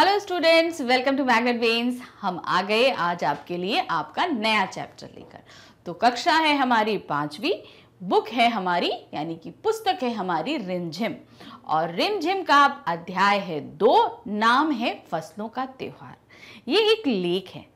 Hello students, welcome to Magnet Brains. हम आ गए आज आपके लिए आपका नया चैप्टर लेकर। तो कक्षा है हमारी 5वीं, बुक है हमारी यानी कि पुस्तक है हमारी रिमझिम, और रिमझिम का अध्याय है 2, नाम है फसलों का त्योहार। ये एक लेख है।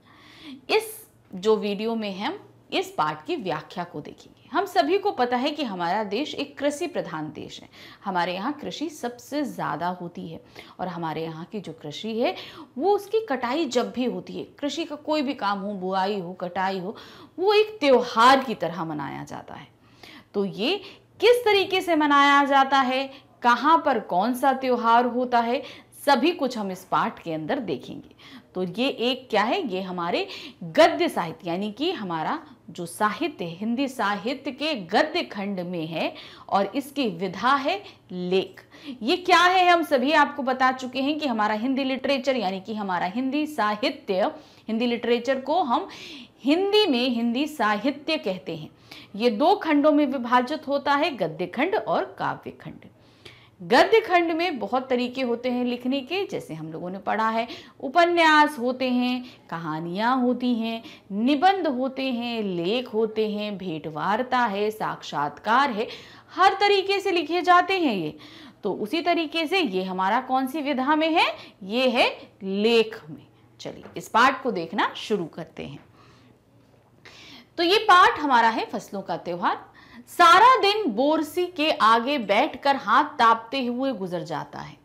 इस जो वीडियो में हम इस पाठ की व्याख्या को देखेंगे। हम सभी को पता है कि हमारा देश एक कृषि प्रधान देश है। हमारे यहाँ कृषि सबसे ज़्यादा होती है और हमारे यहाँ की जो कृषि है वो उसकी कटाई जब भी होती है, कृषि का कोई भी काम हो, बुआई हो, कटाई हो, वो एक त्योहार की तरह मनाया जाता है। तो ये किस तरीके से मनाया जाता है, कहाँ पर कौन सा त्योहार होता है, सभी कुछ हम इस पाठ के अंदर देखेंगे। तो ये एक क्या है, ये हमारे गद्य साहित्य यानी कि हमारा जो साहित्य है, हिंदी साहित्य के गद्य खंड में है और इसकी विधा है लेख। ये क्या है हम सभी आपको बता चुके हैं कि हमारा हिंदी लिटरेचर यानी कि हमारा हिंदी साहित्य, हिंदी लिटरेचर को हम हिंदी में हिंदी साहित्य कहते हैं। ये 2 खंडों में विभाजित होता है, गद्य खंड और काव्य खंड। गद्य खंड में बहुत तरीके होते हैं लिखने के, जैसे हम लोगों ने पढ़ा है, उपन्यास होते हैं, कहानियाँ होती हैं, निबंध होते हैं, लेख होते हैं, भेंटवार्ता है, साक्षात्कार है, हर तरीके से लिखे जाते हैं ये। तो उसी तरीके से ये हमारा कौन सी विधा में है, ये है लेख में। चलिए इस पाठ को देखना शुरू करते हैं। तो ये पाठ हमारा है फसलों का त्योहार। सारा दिन बोरसी के आगे बैठकर हाथ तापते हुए गुजर जाता है।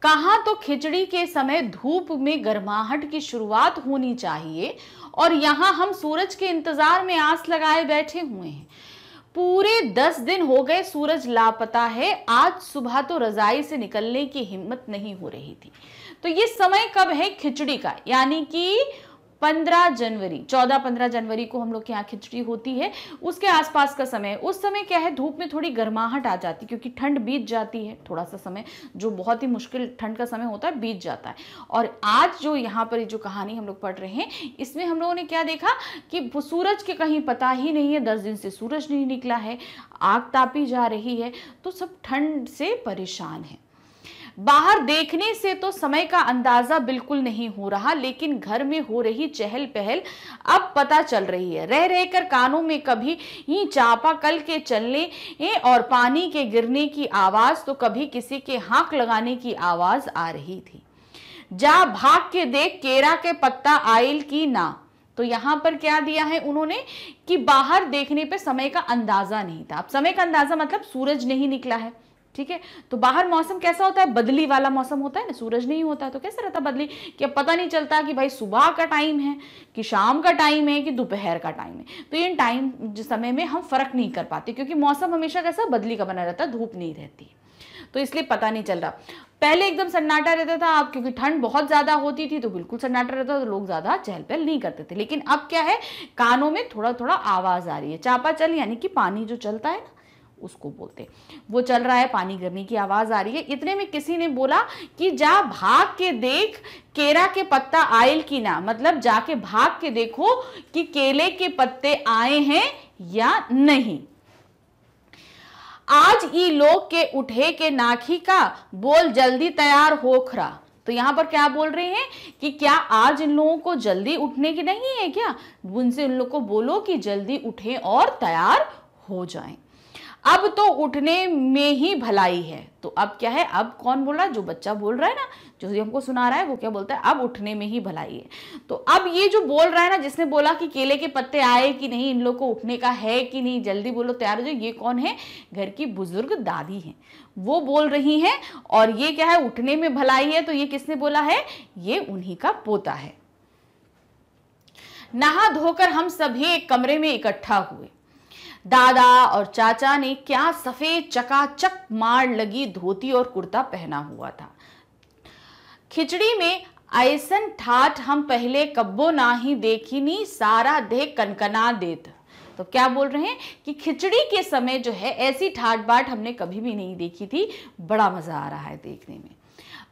कहाँ तो खिचड़ी के समय धूप में गर्माहट की शुरुआत होनी चाहिए और यहाँ हम सूरज के इंतजार में आस लगाए बैठे हुए हैं। पूरे 10 दिन हो गए सूरज लापता है। आज सुबह तो रजाई से निकलने की हिम्मत नहीं हो रही थी। तो ये समय कब है खिचड़ी का, यानी कि 15 जनवरी, 14-15 जनवरी को हम लोग के यहाँ खिचड़ी होती है, उसके आसपास का समय। उस समय क्या है, धूप में थोड़ी गर्माहट आ जाती है क्योंकि ठंड बीत जाती है। थोड़ा सा समय जो बहुत ही मुश्किल ठंड का समय होता है बीत जाता है। और आज जो यहाँ पर जो कहानी हम लोग पढ़ रहे हैं, इसमें हम लोगों ने क्या देखा कि सूरज के कहीं पता ही नहीं है, 10 दिन से सूरज नहीं निकला है, आग तापी जा रही है, तो सब ठंड से परेशान है। बाहर देखने से तो समय का अंदाजा बिल्कुल नहीं हो रहा, लेकिन घर में हो रही चहल पहल अब पता चल रही है। रह रहकर कानों में कभी ही चापाकल के चलने और पानी के गिरने की आवाज, तो कभी किसी के हाँक लगाने की आवाज आ रही थी। जा भाग के देख केरा के पत्ता आयल की ना। तो यहाँ पर क्या दिया है उन्होंने कि बाहर देखने पे समय का अंदाजा नहीं था। अब समय का अंदाजा मतलब सूरज नहीं निकला है, ठीक है। तो बाहर मौसम कैसा होता है, बदली वाला मौसम होता है ना, सूरज नहीं होता तो कैसा रहता बदली, कि अब पता नहीं चलता कि भाई सुबह का टाइम है कि शाम का टाइम है कि दोपहर का टाइम है। तो इन टाइम समय में हम फर्क नहीं कर पाते क्योंकि मौसम हमेशा कैसा बदली का बना रहता है, धूप नहीं रहती, तो इसलिए पता नहीं चल रहा। पहले एकदम सन्नाटा रहता था, अब क्योंकि ठंड बहुत ज्यादा होती थी तो बिल्कुल सन्नाटा रहता था, तो लोग ज्यादा चहल पहल नहीं करते थे। लेकिन अब क्या है, कानों में थोड़ा थोड़ा आवाज आ रही है। चापा चल यानी कि पानी जो चलता है ना, उसको बोलते, वो चल रहा है, पानी गिरने की आवाज आ रही है। इतने में किसी ने बोला कि जा भाग के देख केरा के पत्ता आयल की ना, मतलब जाके भाग के देखो कि केले के पत्ते आए हैं या नहीं। आज ई लोग के उठे के नाखी का बोल जल्दी तैयार होखरा। तो यहां पर क्या बोल रहे हैं कि क्या आज इन लोगों को जल्दी उठने की नहीं है क्या, उनसे उन लोग को बोलो कि जल्दी उठे और तैयार हो जाएं। अब तो उठने में ही भलाई है। तो अब क्या है, अब कौन बोल रहा है, जो बच्चा बोल रहा है ना, जो हमको सुना रहा है, वो क्या बोलता है, अब उठने में ही भलाई है। तो अब ये जो बोल रहा है ना, जिसने बोला कि केले के पत्ते आए कि नहीं, इन लोग को उठने का है कि नहीं, जल्दी बोलो तैयार हो जाओ, ये कौन है, घर की बुजुर्ग दादी है, वो बोल रही हैं। और ये क्या है, उठने में भलाई है, तो ये किसने बोला है, ये उन्हीं का पोता है। नहा धोकर हम सभी एक कमरे में इकट्ठा हुए। दादा और चाचा ने क्या सफेद चकाचक मार लगी धोती और कुर्ता पहना हुआ था। खिचड़ी में ऐसन ठाठ हम पहले कब्बो ना ही देखी नी, सारा देह कनकना देत। तो क्या बोल रहे हैं कि खिचड़ी के समय जो है ऐसी ठाट बाट हमने कभी भी नहीं देखी थी, बड़ा मजा आ रहा है देखने में।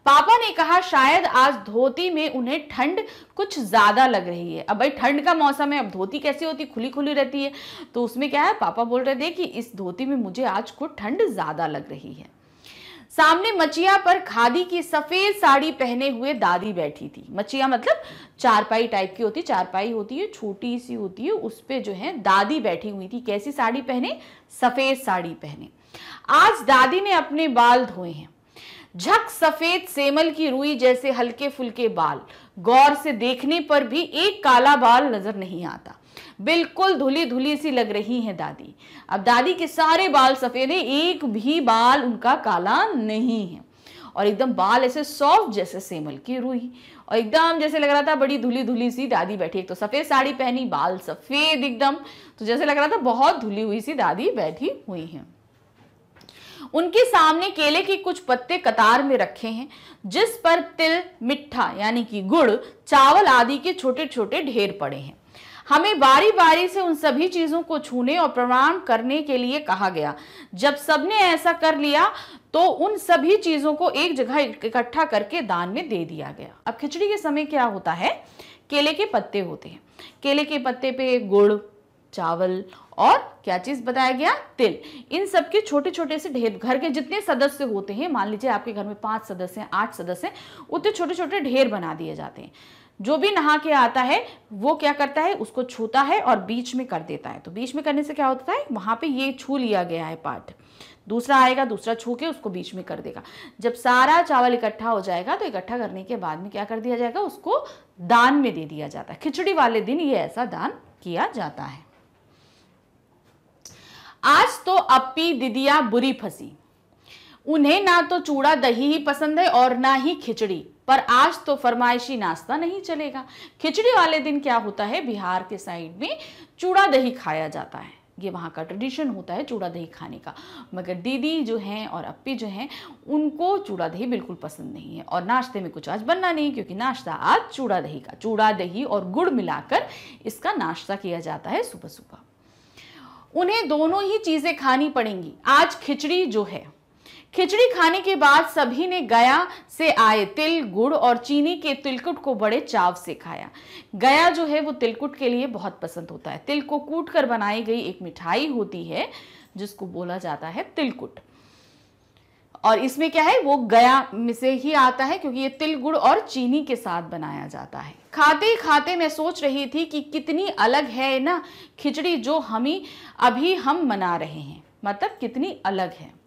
पापा ने कहा शायद आज धोती में उन्हें ठंड कुछ ज्यादा लग रही है। अब भाई ठंड का मौसम है, अब धोती कैसी होती, खुली खुली रहती है, तो उसमें क्या है, पापा बोल रहे थे कि इस धोती में मुझे आज खुद ठंड ज्यादा लग रही है। सामने मचिया पर खादी की सफेद साड़ी पहने हुए दादी बैठी थी। मचिया मतलब चारपाई टाइप की होती, चारपाई होती है, छोटी सी होती है, उस पे जो है दादी बैठी हुई थी। कैसी साड़ी पहने? सफेद साड़ी पहने। आज दादी ने अपने बाल धोए हैं, झक सफेद सेमल की रुई जैसे हल्के फुल्के बाल, गौर से देखने पर भी एक काला बाल नजर नहीं आता। बिल्कुल धुली धुली सी लग रही हैं दादी। अब दादी के सारे बाल सफेद है, एक भी बाल उनका काला नहीं है, और एकदम बाल ऐसे सॉफ्ट जैसे सेमल की रुई, और एकदम जैसे लग रहा था बड़ी धुली धुली सी दादी बैठी। एक तो सफेद साड़ी पहनी, बाल सफेद एकदम, तो जैसे लग रहा था बहुत धुली हुई सी दादी बैठी हुई है। उनके सामने केले के कुछ पत्ते कतार में रखे हैं, जिस पर तिल, मिठा यानी कि गुड़, चावल आदि के छोटे छोटे ढेर पड़े हैं। हमें बारी बारी से उन सभी चीजों को छूने और प्रणाम करने के लिए कहा गया। जब सबने ऐसा कर लिया तो उन सभी चीजों को एक जगह इकट्ठा करके दान में दे दिया गया। अब खिचड़ी के समय क्या होता है? केले के पत्ते होते हैं, केले के पत्ते पे गुड़, चावल और क्या चीज बताया गया? तिल। इन सब के छोटे छोटे से ढेर, घर के जितने सदस्य होते हैं, मान लीजिए आपके घर में 5 सदस्य हैं, 8 सदस्य हैं, उतने छोटे छोटे ढेर बना दिए जाते हैं। जो भी नहा के आता है वो क्या करता है? उसको छूता है और बीच में कर देता है। तो बीच में करने से क्या होता है? वहां पे ये छू लिया गया है पार्ट, दूसरा आएगा, दूसरा छू के उसको बीच में कर देगा। जब सारा चावल इकट्ठा हो जाएगा तो इकट्ठा करने के बाद में क्या कर दिया जाएगा? उसको दान में दे दिया जाता है। खिचड़ी वाले दिन ये ऐसा दान किया जाता है। आज तो अप्पी दीदिया बुरी फंसी, उन्हें ना तो चूड़ा दही ही पसंद है और ना ही खिचड़ी, पर आज तो फरमाइशी नाश्ता नहीं चलेगा। खिचड़ी वाले दिन क्या होता है? बिहार के साइड में चूड़ा दही खाया जाता है, ये वहाँ का ट्रेडिशन होता है चूड़ा दही खाने का। मगर दीदी जो हैं और अप्पी जो हैं उनको चूड़ा दही बिल्कुल पसंद नहीं है, और नाश्ते में कुछ आज बनना नहीं, क्योंकि नाश्ता आज चूड़ा दही का, चूड़ा दही और गुड़ मिलाकर इसका नाश्ता किया जाता है सुबह सुबह। उन्हें दोनों ही चीजें खानी पड़ेंगी। आज खिचड़ी जो है, खिचड़ी खाने के बाद सभी ने गया से आए तिल, गुड़ और चीनी के तिलकुट को बड़े चाव से खाया। गया जो है वो तिलकुट के लिए बहुत पसंद होता है। तिल को कूट कर बनाई गई एक मिठाई होती है जिसको बोला जाता है तिलकुट, और इसमें क्या है? वो गया में से ही आता है, क्योंकि ये तिल, गुड़ और चीनी के साथ बनाया जाता है। खाते खाते मैं सोच रही थी कि कितनी अलग है ना खिचड़ी जो अभी हम मना रहे हैं, मतलब कितनी अलग है।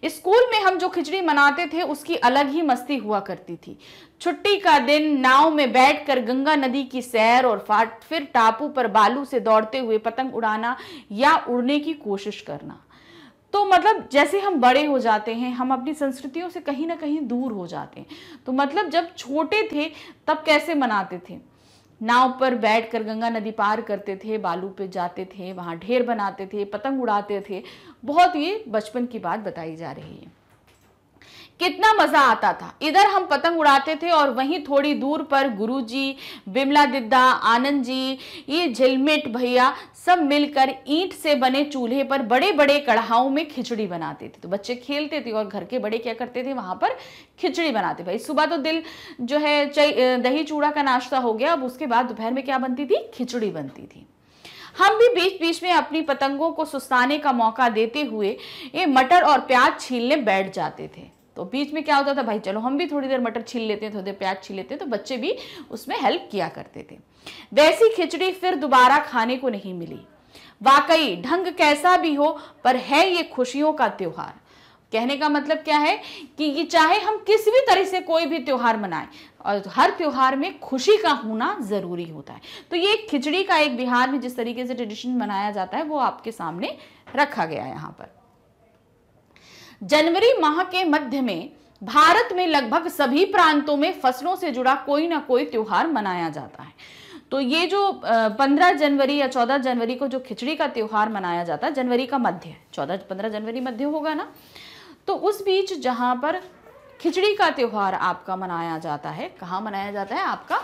स्कूल में हम जो खिचड़ी मनाते थे उसकी अलग ही मस्ती हुआ करती थी। छुट्टी का दिन, नाव में बैठकर गंगा नदी की सैर और फिर टापू पर बालू से दौड़ते हुए पतंग उड़ाना या उड़ने की कोशिश करना। तो मतलब जैसे हम बड़े हो जाते हैं, हम अपनी संस्कृतियों से कहीं ना कहीं दूर हो जाते हैं। तो मतलब जब छोटे थे तब कैसे मनाते थे? नाव पर बैठकर गंगा नदी पार करते थे, बालू पे जाते थे, वहां ढेर बनाते थे, पतंग उड़ाते थे। बहुत ये बचपन की बात बताई जा रही है। कितना मजा आता था। इधर हम पतंग उड़ाते थे और वहीं थोड़ी दूर पर गुरुजी, बिमला दिद्दा, आनंद जी, ये झिलमिट भैया सब मिलकर ईंट से बने चूल्हे पर बड़े बड़े कढ़ाओं में खिचड़ी बनाते थे। तो बच्चे खेलते थे और घर के बड़े क्या करते थे? वहां पर खिचड़ी बनाते। भाई सुबह तो दिल जो है दही चूड़ा का नाश्ता हो गया, अब उसके बाद दोपहर में क्या बनती थी? खिचड़ी बनती थी। हम भी बीच बीच में अपनी पतंगों को सुस्ताने का मौका देते हुए ये मटर और प्याज छीलने बैठ जाते थे। तो बीच में क्या होता था? भाई चलो हम भी थोड़ी देर मटर छील लेते हैं, थोड़ी देर प्याज छील लेते हैं, तो बच्चे भी उसमें हेल्प किया करते थे। वैसी खिचड़ी फिर दोबारा खाने को नहीं मिली। वाकई ढंग कैसा भी हो, पर है ये खुशियों का त्योहार। कहने का मतलब क्या है कि ये चाहे हम किसी भी तरह से कोई भी त्योहार मनाएं, और हर त्योहार में खुशी का होना जरूरी होता है। तो ये खिचड़ी का एक बिहार में जिस तरीके से ट्रेडिशन मनाया जाता है वो आपके सामने रखा गया है। यहाँ पर जनवरी माह के मध्य में भारत में लगभग सभी प्रांतों में फसलों से जुड़ा कोई ना कोई त्योहार मनाया जाता है। तो ये जो 15 जनवरी या 14 जनवरी को जो खिचड़ी का त्योहार मनाया जाता है, जनवरी का मध्य, 14-15 जनवरी मध्य होगा ना, तो उस बीच जहां पर खिचड़ी का त्योहार आपका मनाया जाता है, कहाँ मनाया जाता है? आपका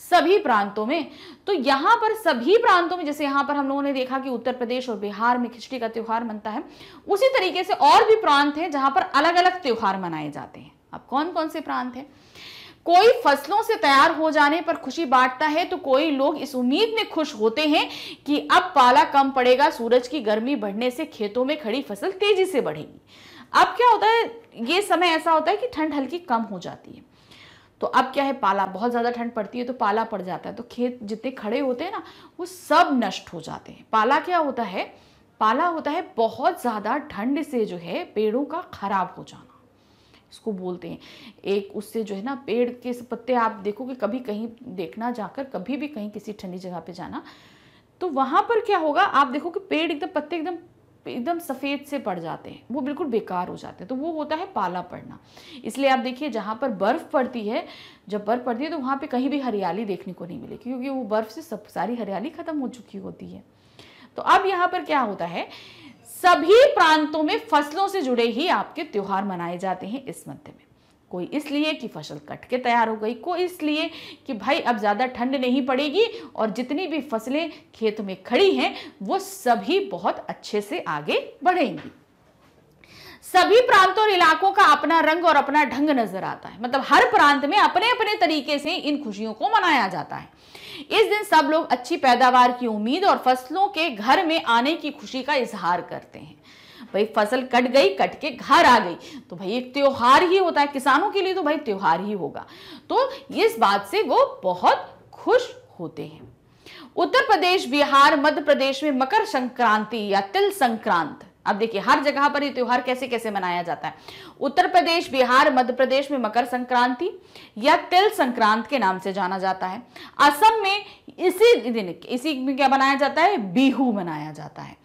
सभी प्रांतों में। तो यहाँ पर सभी प्रांतों में, जैसे यहाँ पर हम लोगों ने देखा कि उत्तर प्रदेश और बिहार में खिचड़ी का त्योहार मनता है, उसी तरीके से और भी प्रांत हैं जहां पर अलग अलग त्योहार मनाए जाते हैं। अब कौन कौन से प्रांत हैं? कोई फसलों से तैयार हो जाने पर खुशी बांटता है, तो कोई लोग इस उम्मीद में खुश होते हैं कि अब पाला कम पड़ेगा, सूरज की गर्मी बढ़ने से खेतों में खड़ी फसल तेजी से बढ़ेगी। अब क्या होता है, ये समय ऐसा होता है कि ठंड हल्की कम हो जाती है। तो अब क्या है, पाला, बहुत ज़्यादा ठंड पड़ती है तो पाला पड़ जाता है, तो खेत जितने खड़े होते हैं ना वो सब नष्ट हो जाते हैं। पाला क्या होता है, पाला होता है बहुत ज़्यादा ठंड से जो है पेड़ों का खराब हो जाना, इसको बोलते हैं। एक उससे जो है ना पेड़ के पत्ते, आप देखोगे कभी कहीं देखना जाकर, कभी भी कहीं किसी ठंडी जगह पे जाना, तो वहां पर क्या होगा, आप देखो कि पेड़ एकदम, पत्ते एकदम एकदम सफ़ेद से पड़ जाते हैं, वो बिल्कुल बेकार हो जाते हैं। तो वो होता है पाला पड़ना। इसलिए आप देखिए जहाँ पर बर्फ़ पड़ती है, जब बर्फ़ पड़ती है तो वहाँ पे कहीं भी हरियाली देखने को नहीं मिलेगी, क्योंकि वो बर्फ़ से सब सारी हरियाली ख़त्म हो चुकी होती है। तो अब यहाँ पर क्या होता है, सभी प्रांतों में फसलों से जुड़े ही आपके त्योहार मनाए जाते हैं इस मध्य में। कोई इसलिए कि फसल कट के तैयार हो गई, कोई इसलिए कि भाई अब ज़्यादा ठंड नहीं पड़ेगी और जितनी भी फसलें खेत में खड़ी हैं वो सभी बहुत अच्छे से आगे बढ़ेंगी। सभी प्रांतों और इलाकों का अपना रंग और अपना ढंग नजर आता है, मतलब हर प्रांत में अपने अपने तरीके से इन खुशियों को मनाया जाता है। इस दिन सब लोग अच्छी पैदावार की उम्मीद और फसलों के घर में आने की खुशी का इजहार करते हैं। भाई फसल कट गई, कट के घर आ गई, तो भाई एक त्योहार ही होता है किसानों के लिए, तो भाई त्योहार ही होगा। तो इस बात से वो बहुत खुश होते हैं। उत्तर प्रदेश, बिहार, मध्य प्रदेश में मकर संक्रांति या तिल संक्रांत, अब देखिए हर जगह पर ये त्योहार कैसे कैसे मनाया जाता है। उत्तर प्रदेश, बिहार, मध्य प्रदेश में मकर संक्रांति या तिल संक्रांत के नाम से जाना जाता है। असम में इसी दिन, इसी में क्या बनाया जाता है, बिहू मनाया जाता है।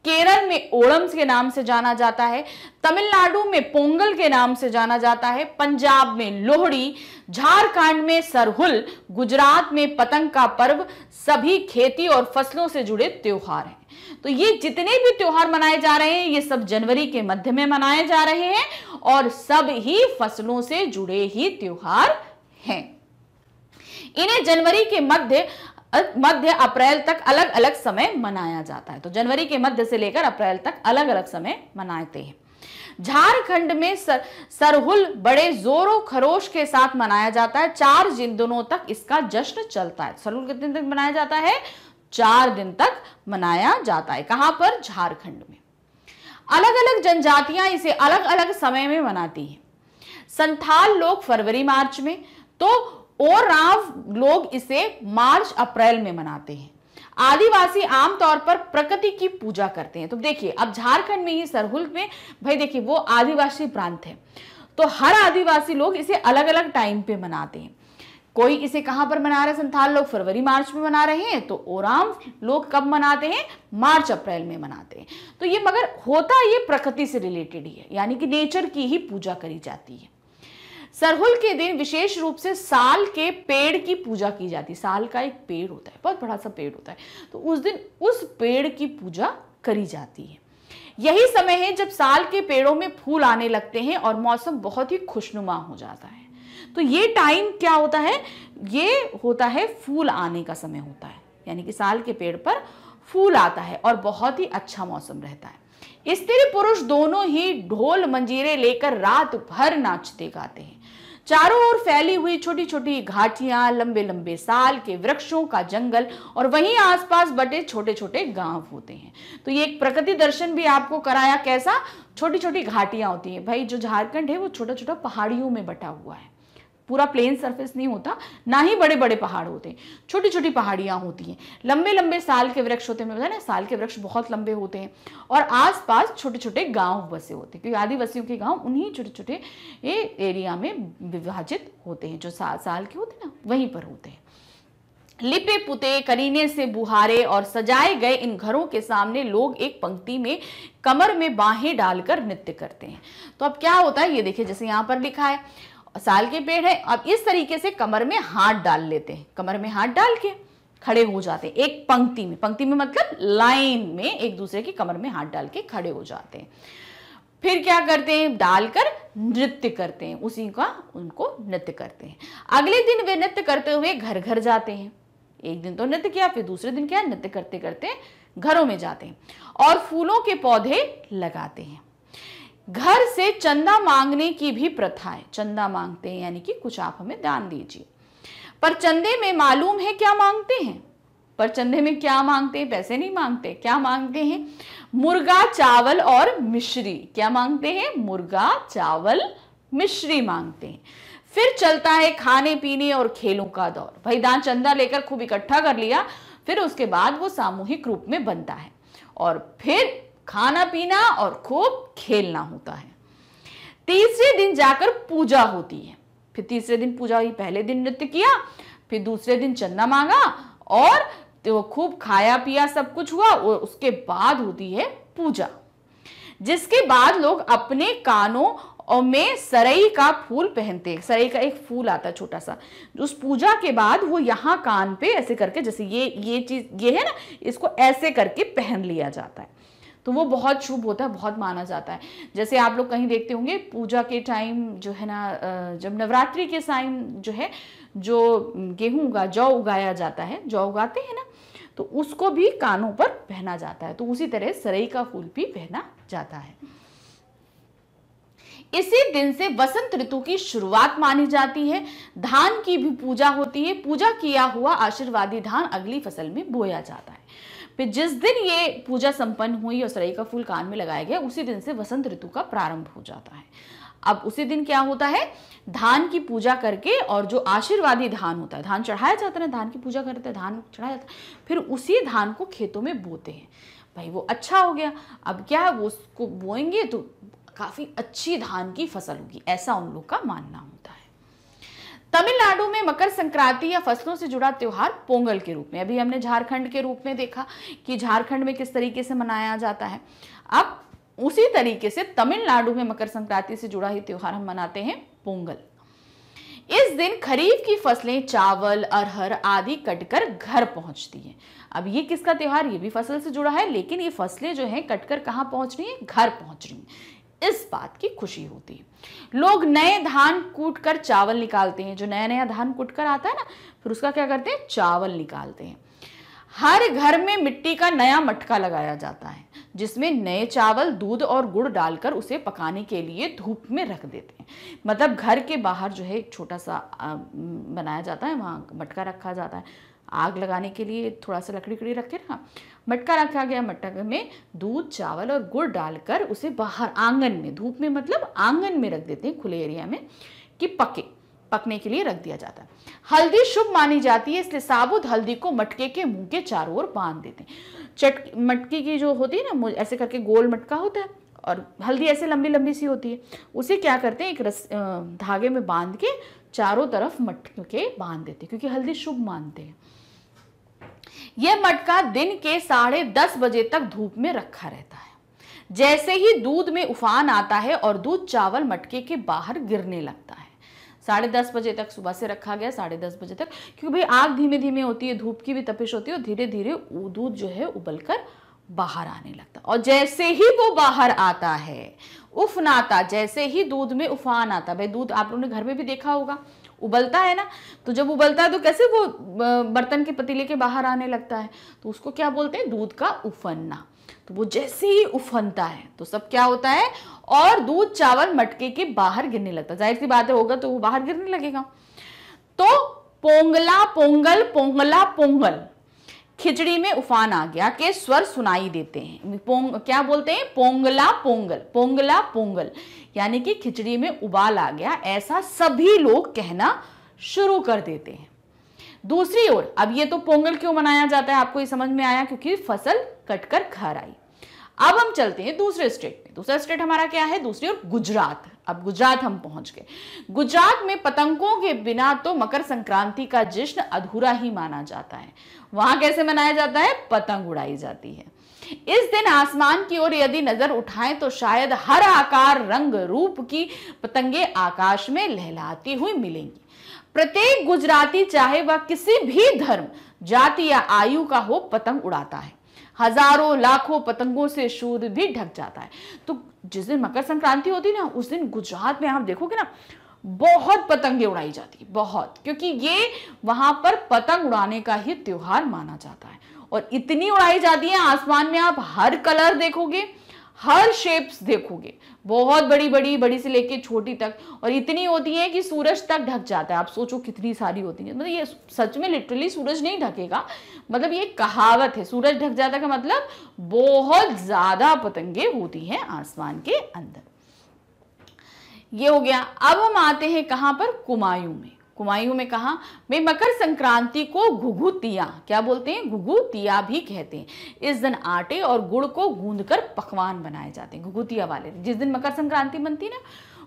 केरल में ओणम के नाम से जाना जाता है। तमिलनाडु में पोंगल के नाम से जाना जाता है। पंजाब में लोहड़ी, झारखंड में सरहुल, गुजरात में पतंग का पर्व, सभी खेती और फसलों से जुड़े त्योहार हैं। तो ये जितने भी त्योहार मनाए जा रहे हैं ये सब जनवरी के मध्य में मनाए जा रहे हैं और सब ही फसलों से जुड़े ही त्योहार हैं। इन्हें जनवरी के मध्य अप्रैल तक अलग अलग समय मनाया जाता है। तो जनवरी के मध्य से लेकर अप्रैल तक अलग अलग समय मनाते हैं। झारखंड में सरहुल बड़े जोरों खरोश के साथ मनाया जाता है। 4 दिनों तक इसका जश्न चलता है। सरहुल कितने दिन तक मनाया जाता है, 4 दिन तक मनाया जाता है। कहां पर, झारखंड में। अलग अलग जनजातियां इसे अलग अलग समय में मनाती हैं। संथाल लोग फरवरी मार्च में, तो ओरांव लोग इसे मार्च अप्रैल में मनाते हैं। आदिवासी आमतौर पर प्रकृति की पूजा करते हैं। तो देखिए अब झारखंड में ही सरहुल में, भाई देखिए वो आदिवासी प्रांत है, तो हर आदिवासी लोग इसे अलग अलग टाइम पे मनाते हैं। कोई इसे कहां पर मना रहे हैं, संथाल लोग फरवरी मार्च में मना रहे हैं, तो ओरांव लोग कब मनाते हैं, मार्च अप्रैल में मनाते हैं। तो ये मगर होता ये प्रकृति से रिलेटेड ही है, यानी कि नेचर की ही पूजा करी जाती है। सरहुल के दिन विशेष रूप से साल के पेड़ की पूजा की जाती है। साल का एक पेड़ होता है, बहुत बड़ा सा पेड़ होता है, तो उस दिन उस पेड़ की पूजा करी जाती है। यही समय है जब साल के पेड़ों में फूल आने लगते हैं और मौसम बहुत ही खुशनुमा हो जाता है। तो ये टाइम क्या होता है, ये होता है फूल आने का समय होता है, यानी कि साल के पेड़ पर फूल आता है और बहुत ही अच्छा मौसम रहता है। स्त्री पुरुष दोनों ही ढोल मंजीरे लेकर रात भर नाचते गाते हैं। चारों ओर फैली हुई छोटी छोटी घाटियां, लंबे लंबे साल के वृक्षों का जंगल और वहीं आसपास बटे छोटे छोटे गांव होते हैं। तो ये एक प्रकृति दर्शन भी आपको कराया, कैसा, छोटी छोटी घाटियां होती हैं। भाई जो झारखंड है वो छोटा छोटा पहाड़ियों में बटा हुआ है, पूरा प्लेन सरफेस नहीं होता, ना ही बड़े बड़े पहाड़ होते हैं, छोटी छोटी पहाड़ियां होती हैं। लंबे लंबे साल के वृक्ष होते हैं, मैं बताया ना साल के वृक्ष बहुत लंबे होते हैं और आसपास छोटे छोटे गांव बसे होते हैं, क्योंकि आदिवासियों के गांव उन्हीं छोटे छोटे एरिया में विभाजित होते हैं, जो साल के होते हैं ना वहीं पर होते हैं। लिपे पुते, करीने से बुहारे और सजाए गए इन घरों के सामने लोग एक पंक्ति में कमर में बाहें डालकर नृत्य करते हैं। तो अब क्या होता है, ये देखिए जैसे यहाँ पर लिखा है, साल के पेड़ है, अब इस तरीके से कमर में हाथ डाल लेते हैं, कमर में हाथ डाल के खड़े हो जाते हैं एक पंक्ति में, पंक्ति में मतलब लाइन में एक दूसरे की कमर में हाथ डाल के खड़े हो जाते हैं। फिर क्या करते हैं, डालकर नृत्य करते हैं, उसी का उनको नृत्य करते हैं। अगले दिन वे नृत्य करते हुए घर घर जाते हैं। एक दिन तो नृत्य किया, फिर दूसरे दिन क्या, नृत्य करते करते घरों में जाते हैं और फूलों के पौधे लगाते हैं। घर से चंदा मांगने की भी प्रथा है, चंदा मांगते हैं, यानी कि कुछ आप हमें दान दीजिए। पर चंदे में मालूम है क्या मांगते हैं, पर चंदे में क्या मांगते हैं, पैसे नहीं मांगते, क्या मांगते हैं, मुर्गा, चावल और मिश्री। क्या मांगते हैं? मुर्गा, चावल, मिश्री मांगते हैं। फिर चलता है खाने पीने और खेलों का दौर। भाई दान चंदा लेकर खूब इकट्ठा कर लिया, फिर उसके बाद वो सामूहिक रूप में बनता है और फिर खाना पीना और खूब खेलना होता है। तीसरे दिन जाकर पूजा होती है। फिर तीसरे दिन पूजा हुई, पहले दिन नृत्य किया, फिर दूसरे दिन चंदा मांगा और तो खूब खाया पिया, सब कुछ हुआ और उसके बाद होती है पूजा, जिसके बाद लोग अपने कानों और में सरई का फूल पहनते हैं। सरई का एक फूल आता है छोटा सा, उस पूजा के बाद वो यहाँ कान पे ऐसे करके, जैसे ये चीज ये है ना, इसको ऐसे करके पहन लिया जाता है। तो वो बहुत शुभ होता है, बहुत माना जाता है। जैसे आप लोग कहीं देखते होंगे पूजा के टाइम जो है ना, जब नवरात्रि के टाइम जो है, जो गेहूं का जौ उगाया जाता है, जौ उगाते हैं ना, तो उसको भी कानों पर पहना जाता है। तो उसी तरह सरई का फूल भी पहना जाता है। इसी दिन से वसंत ऋतु की शुरुआत मानी जाती है। धान की भी पूजा होती है। पूजा किया हुआ आशीर्वादी धान अगली फसल में बोया जाता है। फिर जिस दिन ये पूजा संपन्न हुई और सरई का फूल कान में लगाया गया, उसी दिन से वसंत ऋतु का प्रारंभ हो जाता है। अब उसी दिन क्या होता है, धान की पूजा करके और जो आशीर्वादी धान होता है, धान चढ़ाया जाता है, धान की पूजा करते हैं, धान चढ़ाया जाता है, फिर उसी धान को खेतों में बोते हैं। भाई वो अच्छा हो गया, अब क्या है, वो उसको बोएंगे तो काफी अच्छी धान की फसल होगी, ऐसा उन लोग का मानना होता है। तमिलनाडु में मकर संक्रांति या फसलों से जुड़ा त्योहार पोंगल के रूप में, अभी हमने झारखंड के रूप में देखा कि झारखंड में किस तरीके से मनाया जाता है। अब उसी तरीके से तमिलनाडु में मकर संक्रांति से जुड़ा ही त्योहार हम मनाते हैं, पोंगल। इस दिन खरीफ की फसलें चावल, अरहर आदि कटकर घर पहुंचती हैं। अब ये किसका त्योहार, ये भी फसल से जुड़ा है, लेकिन ये फसलें जो हैं कटकर कहाँ पहुंच रही हैं, घर पहुंच रही हैं। इस बात की खुशी होती है। लोग नए धान कूट कर चावल निकालते हैं। जो नया नया धान कूट कर आता है ना, फिर उसका क्या करते हैं, चावल निकालते हैं। हर घर में मिट्टी का नया मटका लगाया जाता है, जिसमें नए चावल, दूध और गुड़ डालकर उसे पकाने के लिए धूप में रख देते हैं। मतलब घर के बाहर जो है एक छोटा सा बनाया जाता है, वहाँ मटका रखा जाता है। आग लगाने के लिए थोड़ा सा लकड़ी रखे ना, मटका रखा गया, मटके में दूध, चावल और गुड़ डालकर उसे बाहर आंगन में, धूप में मतलब आंगन में रख देते हैं, खुले एरिया में, कि पकने के लिए रख दिया जाता है। हल्दी शुभ मानी जाती है, इसलिए साबुत हल्दी को मटके के मुंह के चारों ओर बांध देते हैं। मटकी की जो होती है ना, ऐसे करके गोल मटका होता है और हल्दी ऐसे लंबी लंबी सी होती है, उसे क्या करते हैं, एक धागे में बांध के चारों तरफ मटके बांध देते हैं, क्योंकि हल्दी शुभ मानते हैं। यह मटका दिन के 10:30 बजे तक धूप में रखा रहता है। जैसे ही दूध में उफान आता है और दूध चावल मटके के बाहर गिरने लगता है, 10:30 बजे तक, सुबह से रखा गया 10:30 बजे तक, क्योंकि भाई आग धीमे धीमे होती है, धूप की भी तपिश होती है और धीरे धीरे दूध जो है उबलकर बाहर आने लगता है। और जैसे ही वो बाहर आता है, उफान आता, जैसे ही दूध में उफान आता, भाई दूध आप लोगों ने घर में भी देखा होगा, उबलता है ना, तो जब उबलता है तो कैसे वो बर्तन के पतीले के बाहर आने लगता है, तो उसको क्या बोलते हैं, दूध का उफनना। तो वो जैसे ही उफनता है तो सब क्या होता है, और दूध चावल मटके के बाहर गिरने लगता है। जाहिर सी बात है, होगा तो वो बाहर गिरने लगेगा। तो पोंगला पोंगल, पोंगला पोंगल, खिचड़ी में उफान आ गया के स्वर सुनाई देते हैं। क्या बोलते हैं, पोंगला पोंगल, पोंगला पोंगल, यानी कि खिचड़ी में उबाल आ गया, ऐसा सभी लोग कहना शुरू कर देते हैं। दूसरी ओर, अब ये तो पोंगल क्यों मनाया जाता है आपको ये समझ में आया, क्योंकि फसल कटकर घर आई। अब हम चलते हैं दूसरे स्टेट में। दूसरा स्टेट हमारा क्या है, दूसरी ओर गुजरात। अब गुजरात हम पहुंच गए। गुजरात में पतंगों के बिना तो मकर संक्रांति का जश्न अधूरा ही माना जाता है। वहां कैसे मनाया जाता है, पतंग उड़ाई जाती है। इस दिन आसमान की ओर यदि नजर उठाएं तो शायद हर आकार, रंग, रूप की पतंगे आकाश में लहलाती हुई मिलेंगी। प्रत्येक गुजराती, चाहे वह किसी भी धर्म, जाति या आयु का हो, पतंग उड़ाता है। हजारों लाखों पतंगों से सूर्य भी ढक जाता है। तो जिस दिन मकर संक्रांति होती है ना, उस दिन गुजरात में आप देखोगे ना, बहुत पतंगे उड़ाई जाती है, बहुत, क्योंकि ये वहां पर पतंग उड़ाने का ही त्योहार माना जाता है। और इतनी उड़ाई जाती है, आसमान में आप हर कलर देखोगे, हर शेप्स देखोगे, बहुत बड़ी बड़ी, बड़ी से लेके छोटी तक, और इतनी होती है कि सूरज तक ढक जाता है। आप सोचो कितनी सारी होती है। मतलब ये सच में लिटरली सूरज नहीं ढकेगा, मतलब ये कहावत है, सूरज ढक जाता का मतलब बहुत ज्यादा पतंगे होती हैं आसमान के अंदर। ये हो गया। अब हम आते हैं कहां पर, कुमायूं में। कुमायूं में कहा भाई, मकर संक्रांति को घुघुतिया, क्या बोलते हैं, घुघुतिया भी कहते हैं। इस दिन आटे और गुड़ को गूंदकर पकवान बनाए जाते हैं। घुघुतिया वाले जिस दिन मकर संक्रांति बनती है ना,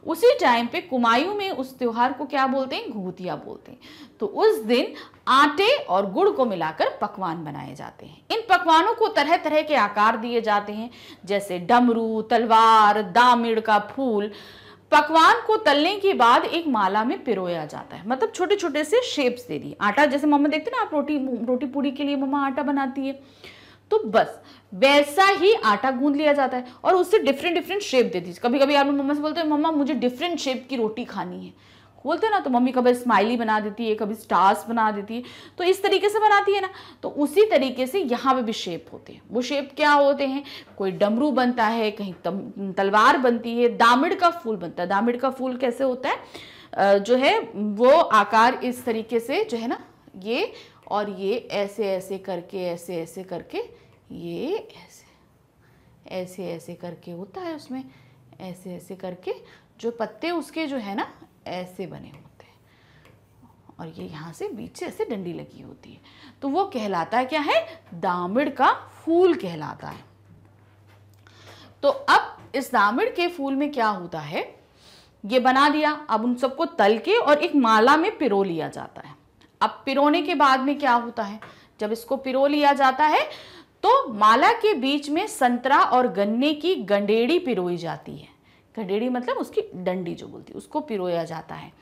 उसी टाइम पे कुमायूं में उस त्योहार को क्या बोलते हैं, घुघुतिया बोलते हैं। तो उस दिन आटे और गुड़ को मिलाकर पकवान बनाए जाते हैं। इन पकवानों को तरह तरह के आकार दिए जाते हैं, जैसे डमरू, तलवार, दामिड़ का फूल। पकवान को तलने के बाद एक माला में पिरोया जाता है, मतलब छोटे छोटे से शेप्स दे दिए। आटा जैसे मम्मा देखते ना, आप रोटी पूड़ी के लिए मम्मा आटा बनाती है, तो बस वैसा ही आटा गूंद लिया जाता है और उससे डिफरेंट डिफरेंट शेप दे दी। कभी कभी आप मम्मा से बोलते हैं, मम्मा मुझे डिफरेंट शेप की रोटी खानी है, बोलते हैं ना, तो मम्मी कभी स्माइली बना देती है, कभी स्टार्स बना देती है, तो इस तरीके से बनाती है ना। तो उसी तरीके से यहाँ पे भी शेप होते हैं। वो शेप क्या होते हैं, कोई डमरू बनता है, कहीं तलवार बनती है, दामिड़ का फूल बनता है। दामिड़ का फूल कैसे होता है, जो है वो आकार इस तरीके से जो है ना, ये और ये ऐसे ऐसे करके, ऐसे ऐसे करके, ये ऐसे ऐसे ऐसे करके होता है, उसमें ऐसे ऐसे करके जो पत्ते उसके जो है ना ऐसे बने होते हैं, और ये यहाँ से बीच से ऐसे डंडी लगी होती है, तो वो कहलाता है क्या है, दामिड़ का फूल कहलाता है। तो अब इस दामिड़ के फूल में क्या होता है, ये बना दिया, अब उन सबको तल के और एक माला में पिरो लिया जाता है। अब पिरोने के बाद में क्या होता है, जब इसको पिरो लिया जाता है तो माला के बीच में संतरा और गन्ने की गंडेड़ी पिरोई जाती है। गंडेड़ी मतलब उसकी डंडी जो बोलती है, उसको पिरोया जाता है।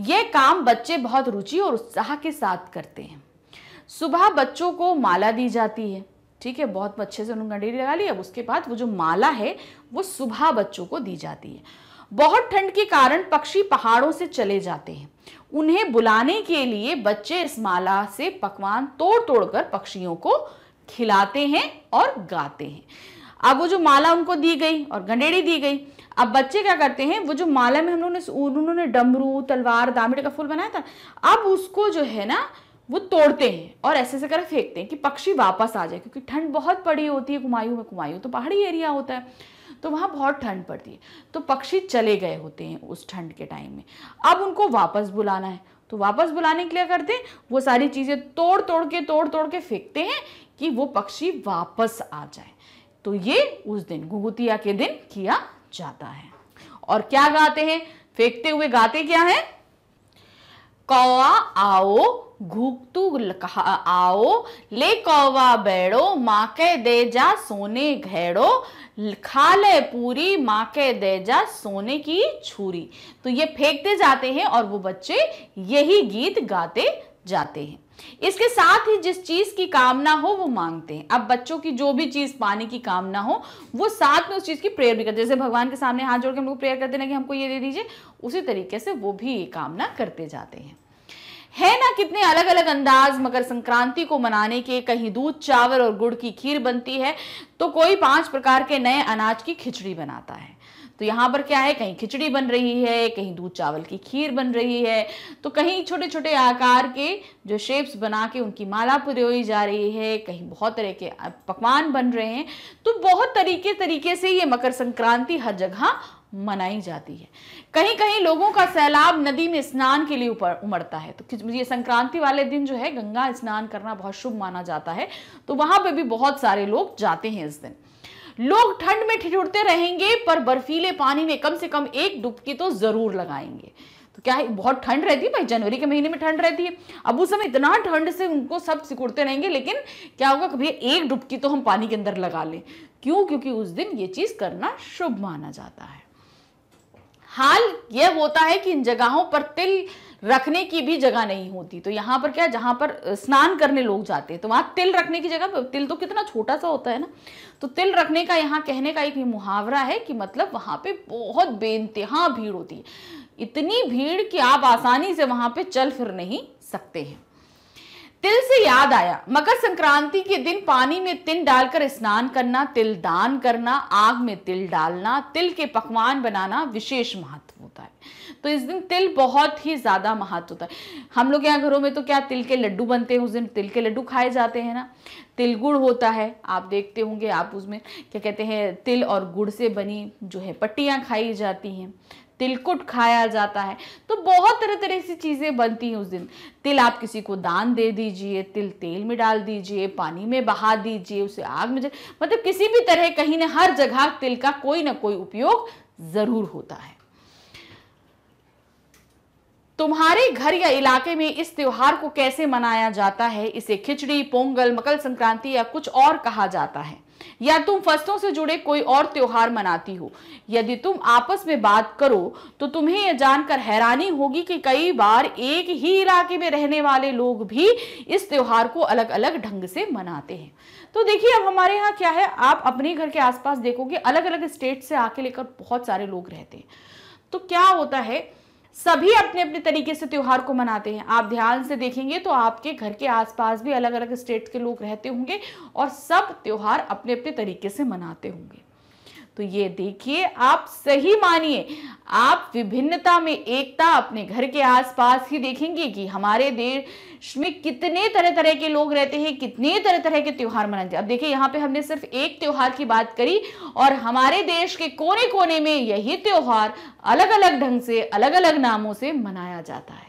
यह काम बच्चे बहुत रुचि और उत्साह के साथ करते हैं। सुबह बच्चों को माला दी जाती है, ठीक है, बहुत अच्छे से उन्होंने गंडेड़ी लगा ली। अब उसके बाद वो जो माला है वो सुबह बच्चों को दी जाती है। बहुत ठंड के कारण पक्षी पहाड़ों से चले जाते हैं, उन्हें बुलाने के लिए बच्चे इस माला से पकवान तोड़ तोड़ कर पक्षियों को खिलाते हैं और गाते हैं। अब वो जो माला उनको दी गई और गंडेड़ी दी गई, अब बच्चे क्या करते हैं, वो जो माला में उन्होंने डमरू, तलवार, दामिड़ का फूल बनाया था, अब उसको जो है ना वो तोड़ते हैं और ऐसे ऐसे कर फेंकते हैं कि पक्षी वापस आ जाए, क्योंकि ठंड बहुत पड़ी होती है कुमायूं में। कुमायूं तो पहाड़ी एरिया होता है, तो वहाँ बहुत ठंड पड़ती है, तो पक्षी चले गए होते हैं उस ठंड के टाइम में। अब उनको वापस बुलाना है, तो वापस बुलाने के लिए करते हैं, वो सारी चीज़ें तोड़ तोड़ के फेंकते हैं कि वो पक्षी वापस आ जाए। तो ये उस दिन घुघुतिया के दिन किया जाता है। और क्या गाते हैं, फेंकते हुए गाते क्या है, कौवा आओ घूकतू कहा आओ, ले कौवा बैठो, माँ के दे जा सोने घेड़ो, खा ले पूरी, माँ के दे जा सोने की छुरी। तो ये फेंकते जाते हैं और वो बच्चे यही गीत गाते जाते हैं। इसके साथ ही जिस चीज की कामना हो वो मांगते हैं। अब बच्चों की जो भी चीज पाने की कामना हो वो साथ में उस चीज की प्रेयर भी करते हैं। जैसे भगवान के सामने हाथ जोड़ के हम लोग प्रेयर करते हैं कि हमको ये दे दीजिए, उसी तरीके से वो भी ये कामना करते जाते हैं। है ना कितने अलग अलग अंदाज मकर संक्रांति को मनाने के। कहीं दूध, चावल और गुड़ की खीर बनती है, तो कोई 5 प्रकार के नए अनाज की खिचड़ी बनाता है। तो यहाँ पर क्या है, कहीं खिचड़ी बन रही है, कहीं दूध चावल की खीर बन रही है, तो कहीं छोटे छोटे आकार के जो शेप्स बना के उनकी माला पिरोई जा रही है, कहीं बहुत तरह के पकवान बन रहे हैं। तो बहुत तरीके से ये मकर संक्रांति हर जगह मनाई जाती है। कहीं कहीं लोगों का सैलाब नदी में स्नान के लिए उमड़ता है, तो ये संक्रांति वाले दिन जो है गंगा स्नान करना बहुत शुभ माना जाता है, तो वहां पे भी बहुत सारे लोग जाते हैं इस दिन। लोग ठंड में ठिठुरते रहेंगे पर बर्फीले पानी में कम से कम एक डुबकी तो जरूर लगाएंगे। तो क्या है, बहुत ठंड रहती है भाई, जनवरी के महीने में ठंड रहती है, अब उस समय इतना ठंड से उनको सब सिकुड़ते रहेंगे, लेकिन क्या होगा, कभी एक डुबकी तो हम पानी के अंदर लगा लें। क्यों, क्योंकि उस दिन ये चीज करना शुभ माना जाता है। हाल यह होता है कि इन जगहों पर तिल रखने की भी जगह नहीं होती। तो यहाँ पर क्या, जहाँ पर स्नान करने लोग जाते हैं तो वहाँ तिल रखने की जगह, तिल तो कितना छोटा सा होता है ना, तो तिल रखने का यहाँ कहने का एक मुहावरा है कि मतलब वहाँ पे बहुत बेइंतहा भीड़ होती है, इतनी भीड़ कि आप आसानी से वहाँ पे चल फिर नहीं सकते हैं। तिल से याद आया, मकर संक्रांति के दिन पानी में तिल डालकर स्नान करना, तिल दान करना, आग में तिल डालना, तिल के पकवान बनाना विशेष महत्व होता है। तो इस दिन तिल बहुत ही ज्यादा महत्व होता है। हम लोग यहाँ घरों में तो क्या तिल के लड्डू बनते हैं, उस दिन तिल के लड्डू खाए जाते हैं ना। तिल गुड़ होता है, आप देखते होंगे, आप उसमें क्या कहते हैं, तिल और गुड़ से बनी जो है पट्टियां खाई जाती हैं, तिलकुट खाया जाता है। तो बहुत तरह तरह की चीजें बनती हैं उस दिन। तिल आप किसी को दान दे दीजिए, तिल तेल में डाल दीजिए, पानी में बहा दीजिए, उसे आग में मतलब किसी भी तरह कहीं ना हर जगह तिल का कोई ना कोई उपयोग जरूर होता है। तुम्हारे घर या इलाके में इस त्योहार को कैसे मनाया जाता है? इसे खिचड़ी, पोंगल, मकर संक्रांति या कुछ और कहा जाता है, या तुम फसलों से जुड़े कोई और त्योहार मनाती हो? यदि तुम आपस में बात करो तो तुम्हें यह जानकर हैरानी होगी कि कई बार एक ही इलाके में रहने वाले लोग भी इस त्योहार को अलग अलग ढंग से मनाते हैं। तो देखिए, अब हमारे यहाँ क्या है, आप अपने घर के आसपास देखोगे अलग अलग स्टेट से आके लेकर बहुत सारे लोग रहते हैं। तो क्या होता है, सभी अपने अपने तरीके से त्योहार को मनाते हैं। आप ध्यान से देखेंगे तो आपके घर के आसपास भी अलग अलग स्टेट के लोग रहते होंगे और सब त्योहार अपने अपने तरीके से मनाते होंगे। तो ये देखिए, आप सही मानिए, आप विभिन्नता में एकता अपने घर के आसपास ही देखेंगे कि हमारे देश में कितने तरह तरह के लोग रहते हैं, कितने तरह तरह के त्योहार मनाते हैं। अब देखिए, यहाँ पे हमने सिर्फ एक त्योहार की बात करी और हमारे देश के कोने कोने में यही त्योहार अलग अलग ढंग से, अलग अलग नामों से मनाया जाता है।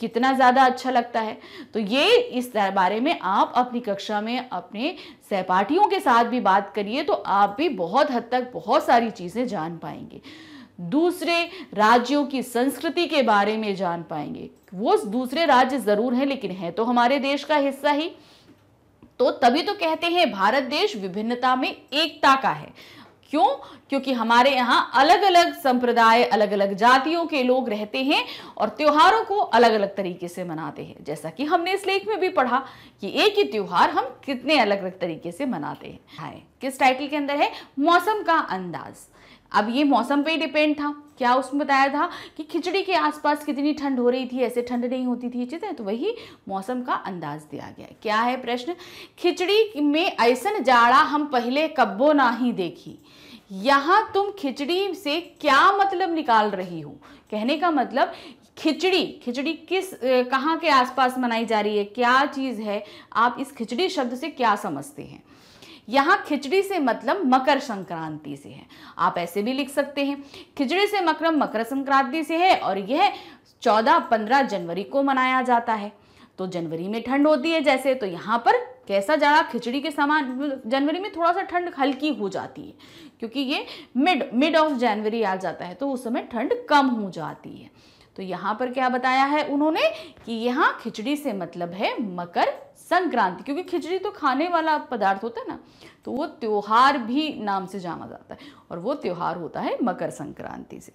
कितना ज्यादा अच्छा लगता है। तो ये इस बारे में आप अपनी कक्षा में अपने सहपाठियों के साथ भी बात करिए, तो आप भी बहुत हद तक बहुत सारी चीजें जान पाएंगे, दूसरे राज्यों की संस्कृति के बारे में जान पाएंगे। वो दूसरे राज्य जरूर हैं लेकिन है तो हमारे देश का हिस्सा ही। तो तभी तो कहते हैं भारत देश विभिन्नता में एकता का है। क्यों? क्योंकि हमारे यहाँ अलग अलग संप्रदाय, अलग अलग जातियों के लोग रहते हैं और त्योहारों को अलग अलग तरीके से मनाते हैं। जैसा कि हमने इस लेख में भी पढ़ा कि एक ही त्योहार हम कितने अलग अलग तरीके से मनाते हैं। हाय, किस टाइटल के अंदर है? मौसम का अंदाज। अब ये मौसम पे ही डिपेंड था। क्या उसमें बताया था कि खिचड़ी के आसपास कितनी ठंड हो रही थी, ऐसे ठंड नहीं होती थी, ठीक है? तो वही मौसम का अंदाज दिया गया है। क्या है प्रश्न? खिचड़ी में ऐसन जाड़ा हम पहले कब्बो नाही देखी। यहाँ तुम खिचड़ी से क्या मतलब निकाल रही हो? कहने का मतलब खिचड़ी किस कहाँ के आसपास मनाई जा रही है, क्या चीज है, आप इस खिचड़ी शब्द से क्या समझते हैं? यहाँ खिचड़ी से मतलब मकर संक्रांति से है। आप ऐसे भी लिख सकते हैं, खिचड़ी से मकर संक्रांति से है और यह 14-15 जनवरी को मनाया जाता है। तो जनवरी में ठंड होती है जैसे, तो यहाँ पर कैसा जाड़ा? खिचड़ी के समान। जनवरी में थोड़ा सा ठंड हल्की हो जाती है क्योंकि ये मिड ऑफ जनवरी आ जाता है, तो उस समय ठंड कम हो जाती है। तो यहाँ पर क्या बताया है उन्होंने कि यहाँ खिचड़ी से मतलब है मकर संक्रांति, क्योंकि खिचड़ी तो खाने वाला पदार्थ होता है ना, तो वो त्योहार भी नाम से जाना जाता है और वो त्योहार होता है मकर संक्रांति से।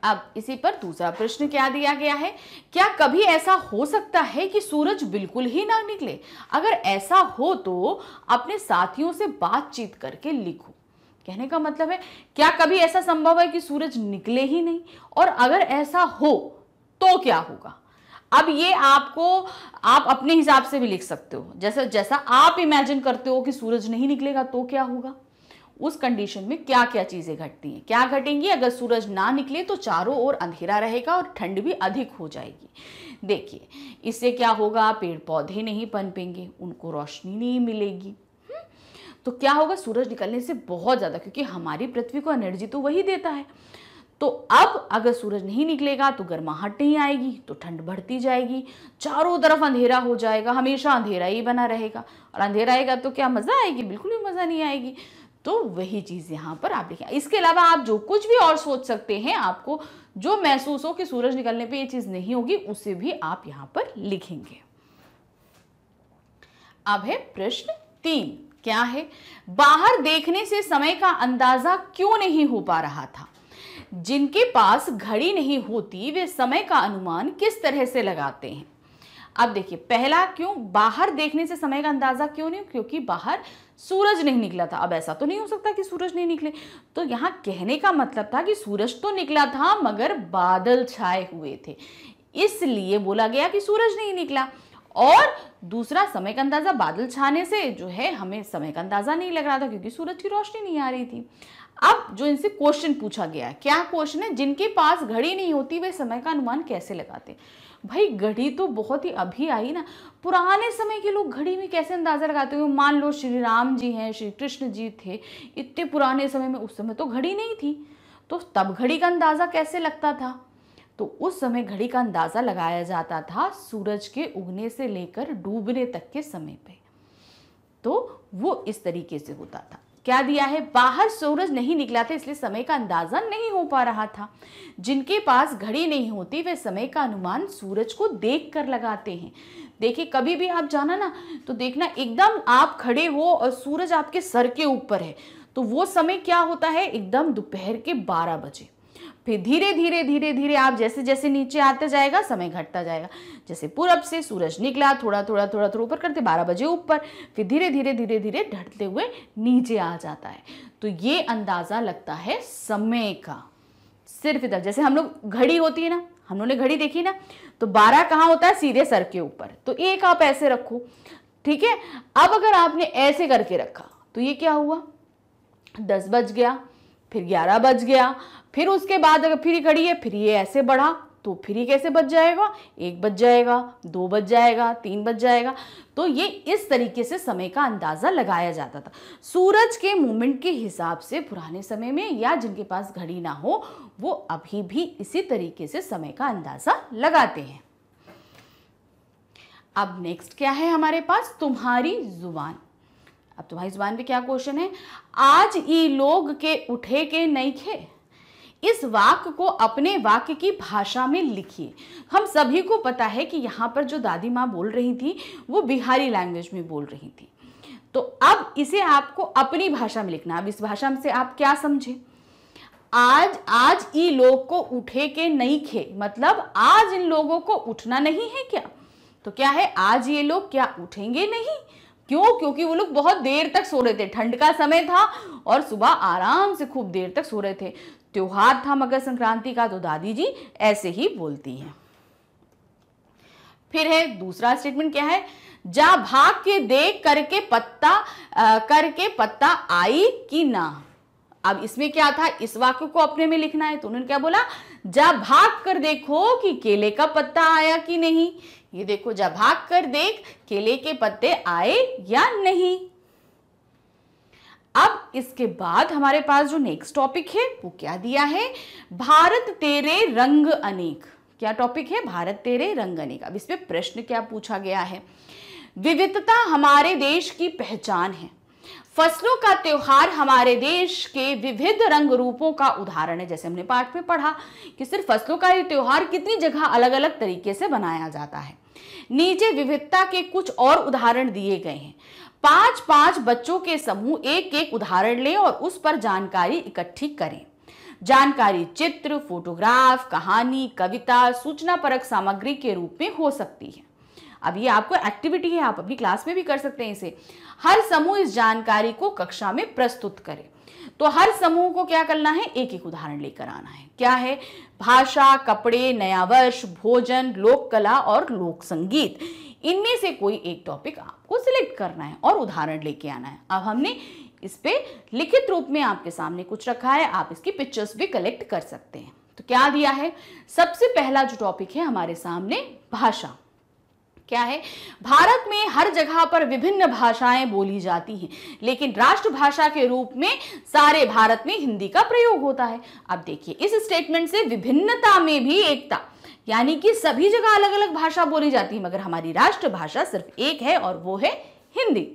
अब इसी पर दूसरा प्रश्न क्या दिया गया है? क्या कभी ऐसा हो सकता है कि सूरज बिल्कुल ही ना निकले? अगर ऐसा हो तो अपने साथियों से बातचीत करके लिखो। कहने का मतलब है, क्या कभी ऐसा संभव है कि सूरज निकले ही नहीं? और अगर ऐसा हो तो क्या होगा? अब ये आप अपने हिसाब से भी लिख सकते हो, जैसा आप इमेजिन करते हो कि सूरज नहीं निकलेगा तो क्या होगा, उस कंडीशन में क्या क्या चीजें घटती हैं, क्या घटेंगी। अगर सूरज ना निकले तो चारों ओर अंधेरा रहेगा और ठंड भी अधिक हो जाएगी। देखिए, इससे क्या होगा? पेड़ पौधे नहीं पनपेंगे, उनको रोशनी नहीं मिलेगी। तो क्या होगा? सूरज निकलने से बहुत ज्यादा, क्योंकि हमारी पृथ्वी को एनर्जी तो वही देता है। तो अब अगर सूरज नहीं निकलेगा तो गर्माहट नहीं आएगी, तो ठंड बढ़ती जाएगी, चारों तरफ अंधेरा हो जाएगा, हमेशा अंधेरा ही बना रहेगा। और अंधेरा आएगा तो क्या मजा आएगी? बिल्कुल भी मजा नहीं आएगी। तो वही चीज यहाँ पर आप लिखें। इसके अलावा आप जो कुछ भी और सोच सकते हैं, आपको जो महसूस हो कि सूरज निकलने पे ये चीज नहीं होगी, उसे भी आप यहाँ पर लिखेंगे। अब है प्रश्न 3। क्या है? बाहर देखने से समय का अंदाजा क्यों नहीं हो पा रहा था? जिनके पास घड़ी नहीं होती वे समय का अनुमान किस तरह से लगाते हैं? अब देखिए, पहला क्यों, बाहर देखने से समय का अंदाजा क्यों नहीं? क्योंकि बाहर सूरज नहीं निकला था। अब ऐसा तो नहीं हो सकता कि सूरज नहीं निकले। तो यहाँ कहने का मतलब था कि सूरज तो निकला था मगर बादल छाए हुए थे, इसलिए बोला गया कि सूरज नहीं निकला। और दूसरा, समय का अंदाजा बादल छाने से जो है हमें समय का अंदाजा नहीं लग रहा था क्योंकि सूरज की रोशनी नहीं आ रही थी। अब जो इनसे क्वेश्चन पूछा गया है, क्या क्वेश्चन है, जिनके पास घड़ी नहीं होती वे समय का अनुमान कैसे लगाते। भाई घड़ी तो बहुत ही अभी आई ना, पुराने समय के लोग घड़ी में कैसे अंदाजा लगाते हुए, मान लो श्री राम जी हैं, श्री कृष्ण जी थे, इतने पुराने समय में, उस समय तो घड़ी नहीं थी, तो तब घड़ी का अंदाजा कैसे लगता था। तो उस समय घड़ी का अंदाजा लगाया जाता था सूरज के उगने से लेकर डूबने तक के समय पे, तो वो इस तरीके से होता था। क्या दिया है, बाहर सूरज नहीं निकला था इसलिए समय का अंदाजा नहीं हो पा रहा था। जिनके पास घड़ी नहीं होती वे समय का अनुमान सूरज को देख कर लगाते हैं। देखिए कभी भी आप जाना ना तो देखना, एकदम आप खड़े हो और सूरज आपके सर के ऊपर है, तो वो समय क्या होता है, एकदम दोपहर के 12 बजे। फिर धीरे धीरे धीरे धीरे आप जैसे जैसे नीचे आते जाएगा समय घटता जाएगा। जैसे पूरब से सूरज निकला, थोड़ा थोड़ा थोड़ा थोड़ा ऊपर करते 12 बजे ऊपर, फिर धीरे धीरे धीरे धीरे ढलते हुए नीचे आ जाता है। तो ये अंदाजा लगता है समय का सिर्फ इधर। जैसे हम लोग घड़ी होती है ना, हम लोगों ने घड़ी देखी ना, तो 12 कहाँ होता है, सीधे सर के ऊपर, तो एक आप ऐसे रखो, ठीक है। अब अगर आपने ऐसे करके रखा तो ये क्या हुआ, 10 बज गया, फिर 11 बज गया, फिर उसके बाद अगर फिर घड़ी है, फिर ये ऐसे बढ़ा तो फिर ये कैसे बज जाएगा, 1 बज जाएगा, 2 बज जाएगा, 3 बज जाएगा। तो ये इस तरीके से समय का अंदाजा लगाया जाता था सूरज के मूवमेंट के हिसाब से पुराने समय में, या जिनके पास घड़ी ना हो वो अभी भी इसी तरीके से समय का अंदाजा लगाते हैं। अब नेक्स्ट क्या है हमारे पास, तुम्हारी जुबान। अब तुम्हारी जुबान पे क्या क्वेश्चन है, आज ई लोग के उठे के नहीं खे, इस वाक्य को अपने वाक्य की भाषा में लिखिए। हम सभी को पता है कि यहाँ पर जो दादी माँ बोल रही थी वो बिहारी लैंग्वेज में बोल रही थी, तो अब इसे आपको अपनी भाषा में लिखना। अब इस भाषा से आप क्या समझे, आज ई लोग को उठे के नहीं खे, मतलब आज इन लोगों को उठना नहीं है क्या। तो क्या है, आज ये लोग क्या उठेंगे नहीं, क्यों, क्योंकि वो लोग बहुत देर तक सो रहे थे, ठंड का समय था और सुबह आराम से खूब देर तक सो रहे थे, त्योहार था मकर संक्रांति का, तो दादी जी ऐसे ही बोलती हैं। फिर है दूसरा स्टेटमेंट, क्या है, जा भाग के देख करके पत्ता आई कि ना। अब इसमें क्या था, इस वाक्य को अपने में लिखना है, तो उन्होंने क्या बोला, जा भाग कर देखो कि केले का पत्ता आया कि नहीं। ये देखो, जा भाग कर देख केले के पत्ते आए या नहीं। अब इसके बाद हमारे पास जो नेक्स्ट टॉपिक है वो क्या दिया है, भारत तेरे रंग अनेक। क्या टॉपिक है, भारत तेरे रंग अनेक। अब इस पे प्रश्न क्या पूछा गया है, विविधता हमारे देश की पहचान है, फसलों का त्योहार हमारे देश के विविध रंग रूपों का उदाहरण है। जैसे हमने पाठ में पढ़ा कि सिर्फ फसलों का ये त्योहार कितनी जगह अलग अलग तरीके से बनाया जाता है। नीचे विविधता के कुछ और उदाहरण दिए गए हैं। 5-5 बच्चों के समूह एक एक उदाहरण लें और उस पर जानकारी इकट्ठी करें। जानकारी चित्र, फोटोग्राफ, कहानी, कविता, सूचना परक सामग्री के रूप में हो सकती है। अब ये आपको एक्टिविटी है, आप अपनी क्लास में भी कर सकते हैं इसे। हर समूह इस जानकारी को कक्षा में प्रस्तुत करे। तो हर समूह को क्या करना है, एक एक उदाहरण लेकर आना है। क्या है, भाषा, कपड़े, नया वर्ष, भोजन, लोक कला और लोक संगीत। इनमें से कोई एक टॉपिक आपको सिलेक्ट करना है और उदाहरण लेके आना है। अब हमने इस पे लिखित रूप में आपके सामने कुछ रखा है, आप इसकी पिक्चर्स भी कलेक्ट कर सकते हैं। तो क्या दिया है, सबसे पहला जो टॉपिक है हमारे सामने, भाषा। क्या है, भारत में हर जगह पर विभिन्न भाषाएं बोली जाती हैं, लेकिन राष्ट्रभाषा के रूप में सारे भारत में हिंदी का प्रयोग होता है। अब देखिए, इस स्टेटमेंट से विभिन्नता में भी एकता, यानी कि सभी जगह अलग अलग भाषा बोली जाती है, मगर हमारी राष्ट्रभाषा सिर्फ एक है और वो है हिंदी।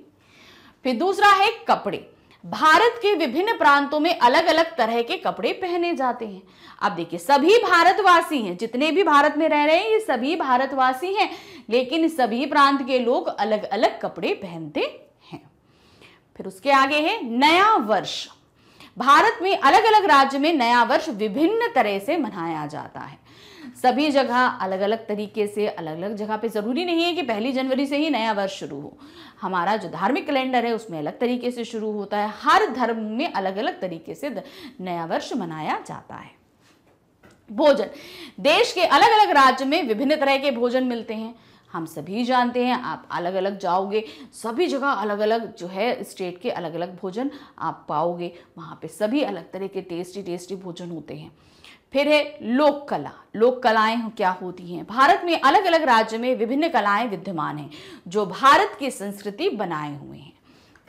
फिर दूसरा है कपड़े। भारत के विभिन्न प्रांतों में अलग अलग तरह के कपड़े पहने जाते हैं। अब देखिए, सभी भारतवासी हैं, जितने भी भारत में रह रहे हैं ये सभी भारतवासी हैं, लेकिन सभी प्रांत के लोग अलग अलग कपड़े पहनते हैं। फिर उसके आगे है नया वर्ष। भारत में अलग अलग राज्य में नया वर्ष विभिन्न तरह से मनाया जाता है। सभी जगह अलग अलग तरीके से, अलग अलग जगह पे, जरूरी नहीं है कि 1 जनवरी से ही नया वर्ष शुरू हो। हमारा जो धार्मिक कैलेंडर है उसमें अलग तरीके से शुरू होता है। हर धर्म में अलग अलग तरीके से नया वर्ष मनाया जाता है। भोजन, देश के अलग अलग राज्य में विभिन्न तरह के भोजन मिलते हैं। हम सभी जानते हैं, आप अलग अलग जाओगे, सभी जगह अलग अलग जो है स्टेट के अलग अलग भोजन आप पाओगे, वहाँ पे सभी अलग तरह के टेस्टी टेस्टी भोजन होते हैं। फिर है लोक कला। लोक कलाएं क्या होती हैं? भारत में अलग अलग राज्य में विभिन्न कलाएं विद्यमान हैं जो भारत की संस्कृति बनाए हुए हैं।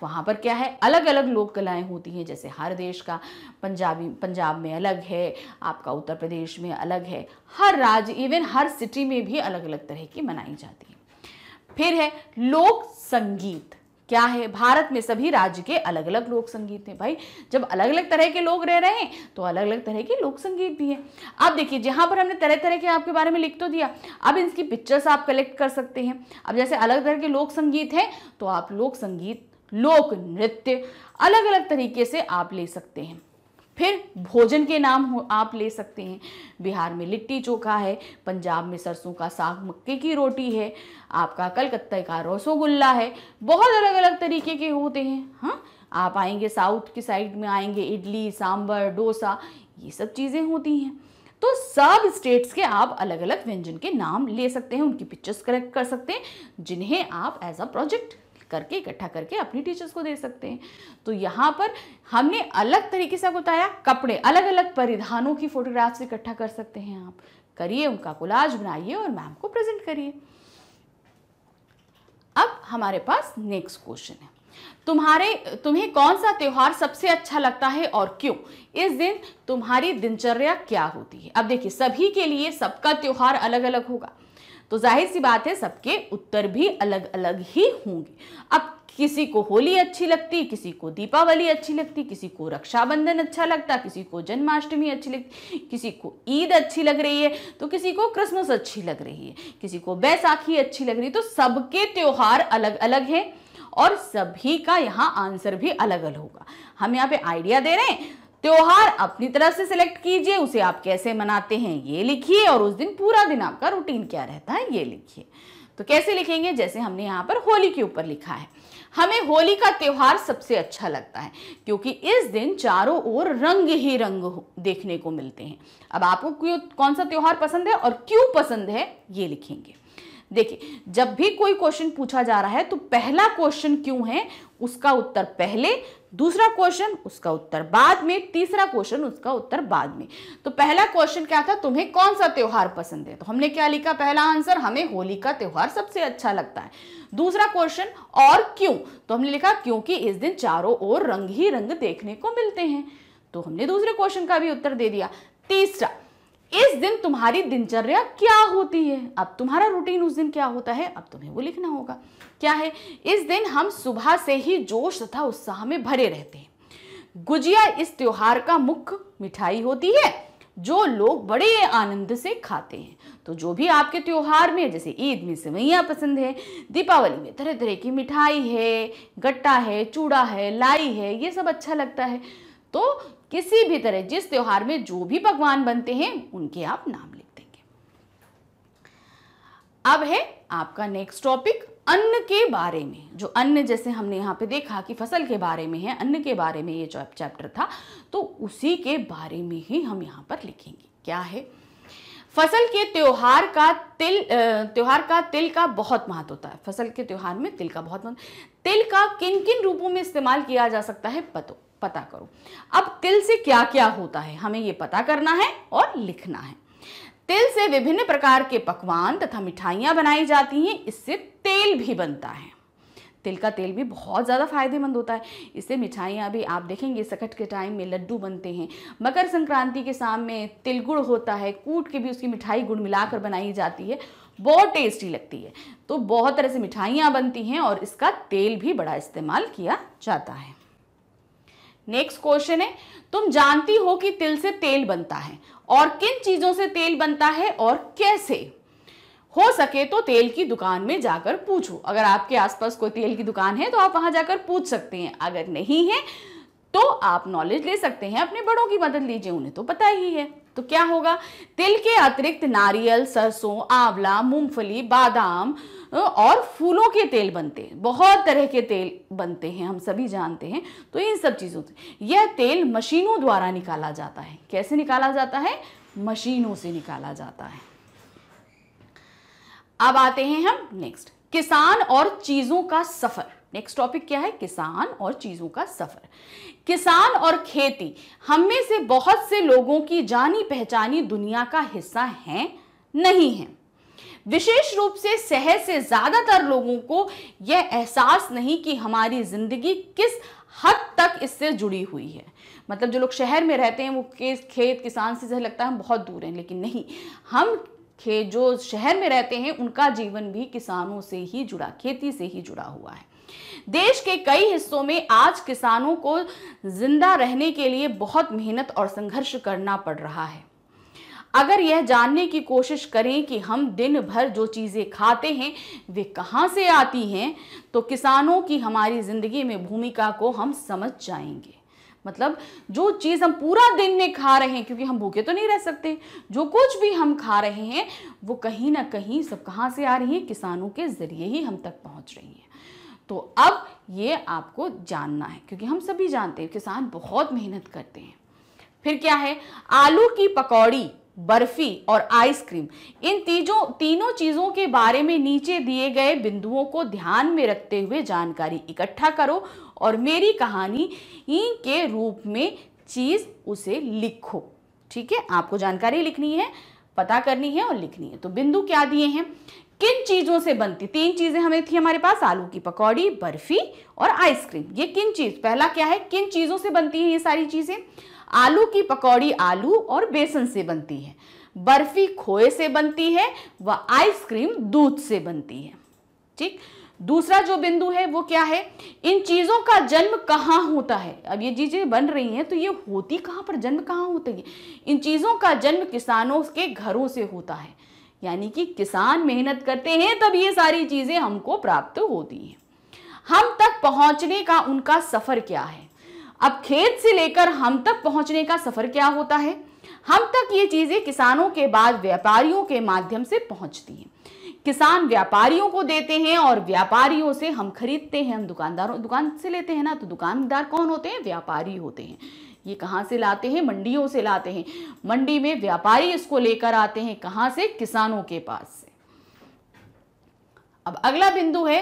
वहाँ पर क्या है, अलग अलग लोक कलाएं होती हैं, जैसे हर देश का पंजाब में अलग है, आपका उत्तर प्रदेश में अलग है, हर राज्य इवन हर सिटी में भी अलग अलग तरह की मनाई जाती है। फिर है लोक संगीत। क्या है? भारत में सभी राज्य के अलग अलग लोक संगीत हैं। भाई जब अलग अलग तरह के लोग रह रहे हैं तो अलग अलग तरह के लोक संगीत भी हैं। अब देखिए, जहां पर हमने तरह तरह के आपके बारे में लिख तो दिया, अब इसकी पिक्चर्स आप कलेक्ट कर सकते हैं। अब जैसे अलग तरह के लोक संगीत हैं तो आप लोक संगीत, लोक नृत्य अलग अलग तरीके से आप ले सकते हैं। फिर भोजन के नाम आप ले सकते हैं। बिहार में लिट्टी चोखा है, पंजाब में सरसों का साग मक्के की रोटी है, आपका कलकत्ता का रसगुल्ला है, बहुत अलग अलग तरीके के होते हैं। हाँ, आप आएंगे साउथ की साइड में आएंगे, इडली सांभर डोसा ये सब चीज़ें होती हैं। तो सब स्टेट्स के आप अलग अलग व्यंजन के नाम ले सकते हैं, उनकी पिक्चर्स कलेक्ट कर सकते हैं, जिन्हें आप एज अ प्रोजेक्ट करके इकट्ठा करके अपनी टीचर्स को दे सकते हैं। तो यहाँ पर हमने अलग तरीके से बताया, कपड़े अलग अलग परिधानों की फोटोग्राफ्स इकट्ठा कर सकते हैं, आप करिए, उनका कोलाज बनाइए और मैम को प्रेजेंट करिए। अब हमारे पास नेक्स्ट क्वेश्चन है, तुम्हें कौन सा त्योहार सबसे अच्छा लगता है और क्यों? इस दिन तुम्हारी दिनचर्या क्या होती है? अब देखिए, सभी के लिए सबका त्योहार अलग अलग होगा, तो जाहिर सी बात है सबके उत्तर भी अलग अलग ही होंगे। अब किसी को होली अच्छी लगती, किसी को दीपावली अच्छी लगती, किसी को रक्षाबंधन अच्छा लगता, किसी को जन्माष्टमी अच्छी लगती, किसी को ईद अच्छी लग रही है, तो किसी को क्रिसमस अच्छी लग रही है, किसी को बैसाखी अच्छी लग रही है। तो सबके त्योहार अलग अलग हैं और सभी का यहाँ आंसर भी अलग अलग होगा। हम यहाँ पे आइडिया दे रहे हैं, त्योहार अपनी तरफ से सिलेक्ट कीजिए, उसे आप कैसे मनाते हैं ये लिखिए, और उस दिन पूरा दिन आपका रूटीन क्या रहता है ये लिखिए। तो कैसे लिखेंगे? जैसे हमने यहाँ पर होली के ऊपर लिखा है, हमें होली का त्योहार सबसे अच्छा लगता है क्योंकि इस दिन चारों ओर रंग ही रंग देखने को मिलते हैं। अब आपको कौन सा त्योहार पसंद है और क्यों पसंद है ये लिखेंगे। देखिए, जब भी कोई क्वेश्चन पूछा जा रहा है तो पहला क्वेश्चन क्यों है उसका उत्तर पहले, दूसरा क्वेश्चन उसका उत्तर बाद में, तीसरा क्वेश्चन उसका उत्तर बाद में। तो पहला क्वेश्चन क्या था, तुम्हें कौन सा त्योहार पसंद है? तो हमने क्या लिखा? पहला आंसर, हमें होली का त्योहार सबसे अच्छा लगता है। दूसरा क्वेश्चन, और क्यों? तो हमने लिखा क्योंकि इस दिन चारों ओर रंग ही रंग देखने को मिलते हैं, तो हमने दूसरे क्वेश्चन का भी उत्तर दे दिया। तीसरा, इस दिन तुम्हारी दिनचर्या क्या होती है? अब तुम्हारा रूटीन उस दिन क्या होता है, अब तुम्हें वो लिखना होगा। क्या है? इस दिन हम सुबह से ही जोश तथा उत्साह में भरे रहते हैं। गुजिया इस त्योहार का मुख्य मिठाई होती है जो लोग बड़े आनंद से खाते हैं। तो जो भी आपके त्योहार में, जैसे ईद में सेवइयां पसंद है, दीपावली में तरह तरह की मिठाई है, गट्टा है, चूड़ा है, लाई है, ये सब अच्छा लगता है। तो किसी भी तरह जिस त्योहार में जो भी पकवान बनते हैं उनके आप नाम लिख देंगे। अब है आपका नेक्स्ट टॉपिक अन्न के बारे में। जो अन्न, जैसे हमने यहाँ पे देखा कि फसल के बारे में है, अन्न के बारे में ये चैप्टर था, तो उसी के बारे में ही हम यहाँ पर लिखेंगे। क्या है? फसल के त्योहार का तिल का बहुत महत्व होता है। फसल के त्योहार में तिल का बहुत महत्व। तिल का किन किन रूपों में इस्तेमाल किया जा सकता है पता करो। अब तिल से क्या क्या होता है हमें ये पता करना है और लिखना है। तिल से विभिन्न प्रकार के पकवान तथा मिठाइयां बनाई जाती हैं, इससे तेल भी बनता है। तिल का तेल भी बहुत ज़्यादा फायदेमंद होता है, इससे मिठाइयाँ भी आप देखेंगे सकट के टाइम में लड्डू बनते हैं। मकर संक्रांति के सामने तिल गुड़ होता है, कूट के भी उसकी मिठाई गुड़ मिलाकर बनाई जाती है, बहुत टेस्टी लगती है। तो बहुत तरह से मिठाइयाँ बनती हैं और इसका तेल भी बड़ा इस्तेमाल किया जाता है। नेक्स्ट क्वेश्चन है, तुम जानती हो कि तिल से तेल बनता है और किन चीजों से तेल बनता है और कैसे? हो सके तो तेल की दुकान में जाकर पूछो। अगर आपके आसपास कोई तेल की दुकान है तो आप वहां जाकर पूछ सकते हैं, अगर नहीं है तो आप नॉलेज ले सकते हैं, अपने बड़ों की मदद लीजिए, उन्हें तो पता ही है। तो क्या होगा? तिल के अतिरिक्त नारियल, सरसों, आंवला, मूंगफली, बादाम और फूलों के तेल बनते हैं। बहुत तरह के तेल बनते हैं, हम सभी जानते हैं। तो इन सब चीज़ों से यह तेल मशीनों द्वारा निकाला जाता है। कैसे निकाला जाता है? मशीनों से निकाला जाता है। अब आते हैं हम नेक्स्ट, किसान और चीजों का सफर। नेक्स्ट टॉपिक क्या है? किसान और चीजों का सफर। किसान और खेती हम में से बहुत से लोगों की जानी पहचानी दुनिया का हिस्सा हैं, नहीं है। विशेष रूप से शहर से ज्यादातर लोगों को यह एहसास नहीं कि हमारी जिंदगी किस हद तक इससे जुड़ी हुई है। मतलब जो लोग शहर में रहते हैं वो खेत किसान से लगता है हम बहुत दूर हैं, लेकिन नहीं, हम जो शहर में रहते हैं उनका जीवन भी किसानों से ही जुड़ा, खेती से ही जुड़ा हुआ है। देश के कई हिस्सों में आज किसानों को जिंदा रहने के लिए बहुत मेहनत और संघर्ष करना पड़ रहा है। अगर यह जानने की कोशिश करें कि हम दिन भर जो चीजें खाते हैं वे कहां से आती हैं, तो किसानों की हमारी जिंदगी में भूमिका को हम समझ जाएंगे। मतलब जो चीज हम पूरा दिन में खा रहे हैं, क्योंकि हम भूखे तो नहीं रह सकते, जो कुछ भी हम खा रहे हैं वो कहीं ना कहीं सब कहां से आ रही है? किसानों के जरिए ही हम तक पहुंच रही है। तो अब ये आपको जानना है, क्योंकि हम सभी जानते हैं किसान बहुत मेहनत करते हैं। फिर क्या है? आलू की पकौड़ी, बर्फी और आइसक्रीम, इन तीनों चीजों के बारे में नीचे दिए गए बिंदुओं को ध्यान में रखते हुए जानकारी इकट्ठा करो और मेरी कहानी के रूप में चीज उसे लिखो। ठीक है, आपको जानकारी लिखनी है, पता करनी है और लिखनी है। तो बिंदु क्या दिए हैं? किन चीजों से बनती? 3 चीजें हमें थी हमारे पास, आलू की पकौड़ी, बर्फी और आइसक्रीम। ये किन चीज, पहला क्या है, किन चीजों से बनती है ये सारी चीजें? आलू की पकौड़ी आलू और बेसन से बनती है, बर्फी खोए से बनती है व आइसक्रीम दूध से बनती है। ठीक, दूसरा जो बिंदु है वो क्या है? इन चीजों का जन्म कहाँ होता है? अब ये चीजें बन रही हैं तो ये होती कहाँ पर, जन्म कहाँ होता है? इन चीजों का जन्म किसानों के घरों से होता है, यानी कि किसान मेहनत करते हैं तब ये सारी चीजें हमको प्राप्त होती हैं। हम तक पहुंचने का उनका सफर क्या है? अब खेत से लेकर हम तक पहुंचने का सफर क्या होता है? हम तक ये चीजें किसानों के बाद व्यापारियों के माध्यम से पहुंचती हैं। किसान व्यापारियों को देते हैं और व्यापारियों से हम खरीदते हैं, हम दुकान से लेते हैं ना, तो दुकानदार कौन होते हैं? व्यापारी होते हैं। ये कहां से लाते हैं? मंडियों से लाते हैं। मंडी में व्यापारी इसको लेकर आते हैं, कहां से? किसानों के पास से। अब अगला बिंदु है,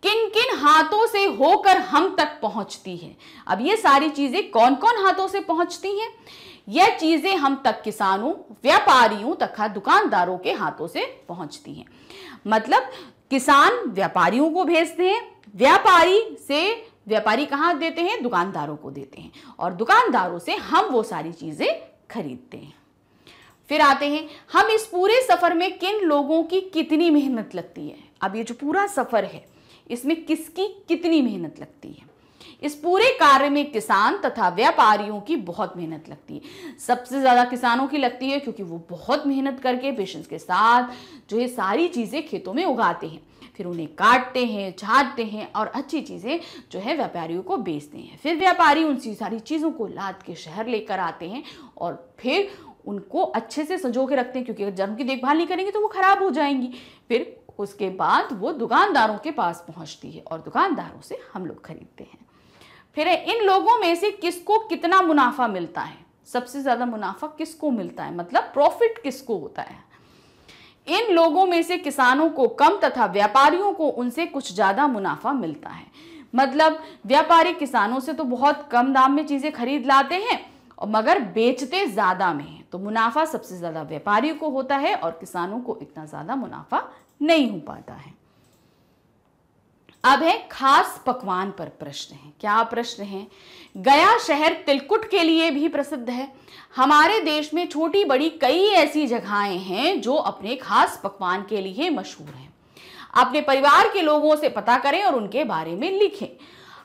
किन किन हाथों से होकर हम तक पहुंचती है? अब ये सारी चीजें कौन कौन हाथों से पहुंचती हैं? यह चीजें हम तक किसानों, व्यापारियों तथा दुकानदारों के हाथों से पहुंचती हैं। मतलब किसान व्यापारियों को भेजते हैं, व्यापारी कहां देते हैं? दुकानदारों को देते हैं, और दुकानदारों से हम वो सारी चीजें खरीदते हैं। फिर आते हैं, हम इस पूरे सफर में किन लोगों की कितनी मेहनत लगती है? अब ये जो पूरा सफर है इसमें किसकी कितनी मेहनत लगती है? इस पूरे कार्य में किसान तथा व्यापारियों की बहुत मेहनत लगती है। सबसे ज्यादा किसानों की लगती है, क्योंकि वो बहुत मेहनत करके पेशेंस के साथ जो ये सारी चीजें खेतों में उगाते हैं, फिर उन्हें काटते हैं, छांटते हैं और अच्छी चीजें जो है व्यापारियों को बेचते हैं। फिर व्यापारी उन सारी चीजों को लाद के शहर लेकर आते हैं और फिर उनको अच्छे से संजो के रखते हैं, क्योंकि अगर उनकी देखभाल नहीं करेंगे तो वो खराब हो जाएंगी। फिर उसके बाद वो दुकानदारों के पास पहुंचती है और दुकानदारों से हम लोग खरीदते हैं। फिर इन लोगों में से किसको कितना मुनाफा मिलता है? सबसे ज्यादा मुनाफा किसको मिलता है? मतलब प्रॉफिट किसको होता है? इन लोगों में से किसानों को कम तथा व्यापारियों को उनसे कुछ ज्यादा मुनाफा मिलता है। मतलब व्यापारी किसानों से तो बहुत कम दाम में चीजें खरीद लाते हैं और मगर बेचते ज्यादा में हैं, तो मुनाफा सबसे ज्यादा व्यापारियों को होता है और किसानों को इतना ज्यादा मुनाफा नहीं हो पाता है। अब है खास पकवान पर प्रश्न है। क्या प्रश्न है? गया शहर तिलकुट के लिए भी प्रसिद्ध है। हमारे देश में छोटी बड़ी कई ऐसी जगहें हैं जो अपने खास पकवान के लिए मशहूर हैं। अपने परिवार के लोगों से पता करें और उनके बारे में लिखें।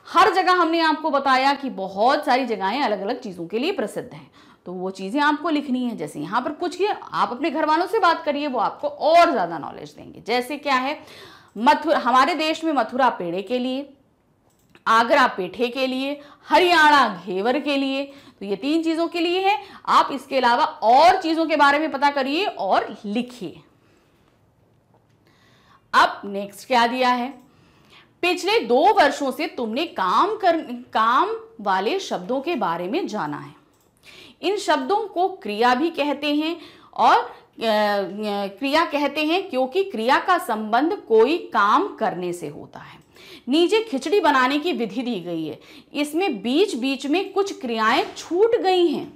हर जगह हमने आपको बताया कि बहुत सारी जगहें अलग अलग चीजों के लिए प्रसिद्ध हैं, तो वो चीजें आपको लिखनी है। जैसे यहाँ पर कुछ आप अपने घर वालों से बात करिए, वो आपको और ज्यादा नॉलेज देंगे। जैसे क्या है, मथुरा, हमारे देश में मथुरा पेड़े के लिए, आगरा पेठे के लिए, हरियाणा घेवर के लिए, तो ये 3 चीजों के लिए है। आप इसके अलावा और चीजों के बारे में पता करिए और लिखिए। अब नेक्स्ट क्या दिया है? पिछले 2 वर्षों से तुमने काम वाले शब्दों के बारे में जाना है। इन शब्दों को क्रिया भी कहते हैं और क्रिया कहते हैं क्योंकि क्रिया का संबंध कोई काम करने से होता है। नीचे खिचड़ी बनाने की विधि दी गई है, इसमें बीच बीच में कुछ क्रियाएं छूट गई हैं।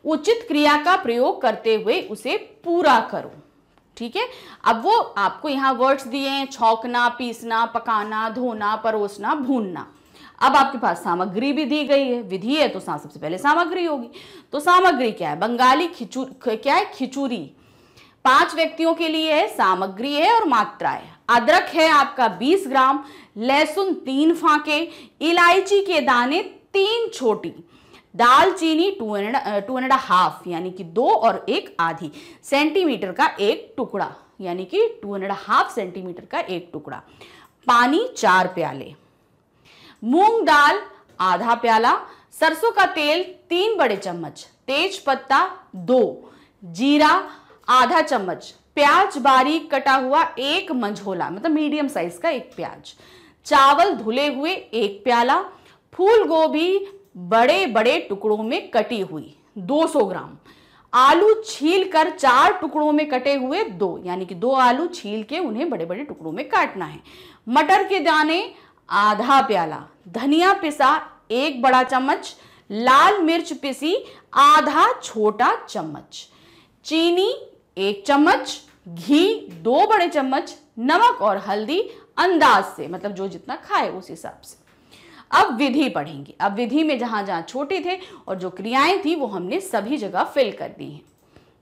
उचित क्रिया का प्रयोग करते हुए उसे पूरा करो। ठीक है, अब वो आपको यहाँ वर्ड्स दिए हैं, छौंकना, पीसना, पकाना, धोना, परोसना, भूनना। अब आपके पास सामग्री भी दी गई है, विधि है तो सबसे पहले सामग्री होगी। तो सामग्री क्या है? बंगाली क्या है? खिचूरी 5 व्यक्तियों के लिए है, सामग्री है और मात्रा है। अदरक है आपका 20 ग्राम, लहसुन 3 फांके, इलायची के दाने 3 छोटी, दालचीनी 2.5 यानी कि 2 और 1 आधी सेंटीमीटर का एक टुकड़ा, यानी कि 2.5 सेंटीमीटर का एक टुकड़ा, पानी 4 प्याले, मूंग दाल आधा प्याला, सरसों का तेल 3 बड़े चम्मच, तेज पत्ता 2, जीरा आधा चम्मच, प्याज बारीक कटा हुआ 1 मंझोला मतलब मीडियम साइज का 1 प्याज, चावल धुले हुए 1 प्याला, फूल गोभी बड़े बड़े टुकड़ों में कटी हुई 200 ग्राम, आलू छील कर 4 टुकड़ों में कटे हुए 2, यानी कि 2 आलू छील के उन्हें बड़े बड़े टुकड़ों में काटना है, मटर के दाने आधा प्याला, धनिया पिसा 1 बड़ा चम्मच, लाल मिर्च पिसी आधा छोटा चम्मच, चीनी 1 चम्मच, घी 2 बड़े चम्मच, नमक और हल्दी अंदाज से, मतलब जो जितना खाए उस हिसाब से। अब विधि पढ़ेंगे। अब विधि में जहां जहां छोटे थे और जो क्रियाएं थी वो हमने सभी जगह फिल कर दी हैं।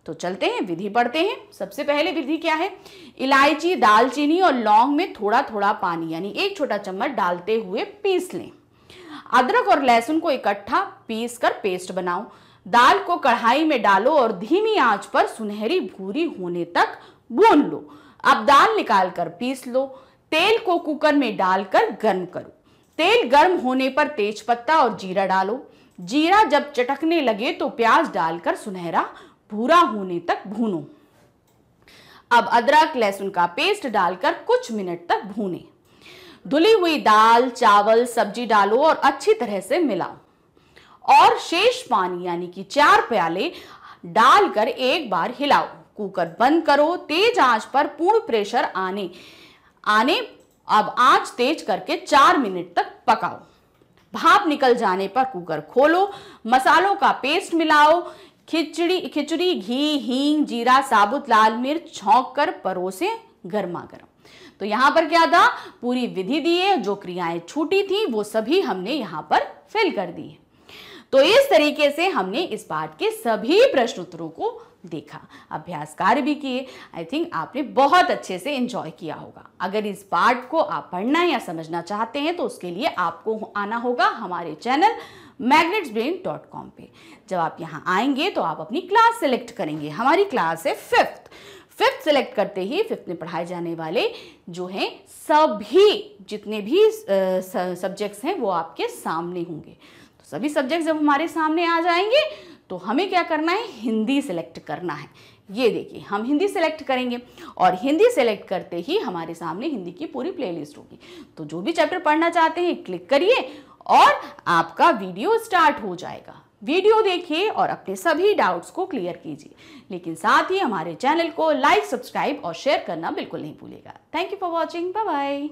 तो चलते हैं विधि पढ़ते हैं। सबसे पहले विधि क्या है? इलायची, दालचीनी और लौंग में थोड़ा थोड़ा पानी यानी 1 छोटा चम्मच डालते हुए पीस लें। अदरक और लहसुन को इकट्ठा पीस कर पेस्ट बनाओ। दाल को कढ़ाई में डालो और धीमी आंच पर सुनहरी भूरी होने तक भून लो। अब दाल निकाल कर पीस लो। तेल को कुकर में डालकर गर्म करो। तेल गर्म होने पर तेज पत्ता और जीरा डालो। जीरा जब चटकने लगे तो प्याज डालकर सुनहरा भूरा होने तक भूनो। अब अदरक लहसुन का पेस्ट डालकर कुछ मिनट तक भूने। धुली हुई दाल, चावल, सब्जी डालो और अच्छी तरह से मिलाओ और शेष पानी यानी कि 4 प्याले डालकर एक बार हिलाओ। कुकर बंद करो। तेज आंच पर पूर्ण प्रेशर आने अब आंच तेज करके 4 मिनट तक पकाओ। भाप निकल जाने पर कुकर खोलो। मसालों का पेस्ट मिलाओ। खिचड़ी घी, हींग, जीरा, साबुत लाल मिर्च छौंक कर परोसे गर्मा गर्म। तो यहाँ पर क्या था? पूरी विधि दी है, जो क्रियाएं छूटी थी वो सभी हमने यहाँ पर फिल कर दी है। तो इस तरीके से हमने इस पाठ के सभी प्रश्न उत्तरों को देखा, अभ्यास कार्य भी किए। आई थिंक आपने बहुत अच्छे से एंजॉय किया होगा। अगर इस पाठ को आप पढ़ना या समझना चाहते हैं तो उसके लिए आपको आना होगा हमारे चैनल magnetsbrain.com पे। जब आप यहाँ आएंगे तो आप अपनी क्लास सेलेक्ट करेंगे। हमारी क्लास है 5th सेलेक्ट करते ही 5th में पढ़ाए जाने वाले जो हैं सभी जितने भी सब्जेक्ट्स हैं वो आपके सामने होंगे। तो सभी सब्जेक्ट्स जब हमारे सामने आ जाएंगे तो हमें क्या करना है? हिंदी सेलेक्ट करना है। ये देखिए हम हिंदी सेलेक्ट करेंगे और हिंदी सेलेक्ट करते ही हमारे सामने हिंदी की पूरी प्लेलिस्ट होगी। तो जो भी चैप्टर पढ़ना चाहते हैं क्लिक करिए और आपका वीडियो स्टार्ट हो जाएगा। वीडियो देखिए और अपने सभी डाउट्स को क्लियर कीजिए, लेकिन साथ ही हमारे चैनल को लाइक, सब्सक्राइब और शेयर करना बिल्कुल नहीं भूलिएगा। Thank you for watching. Bye bye.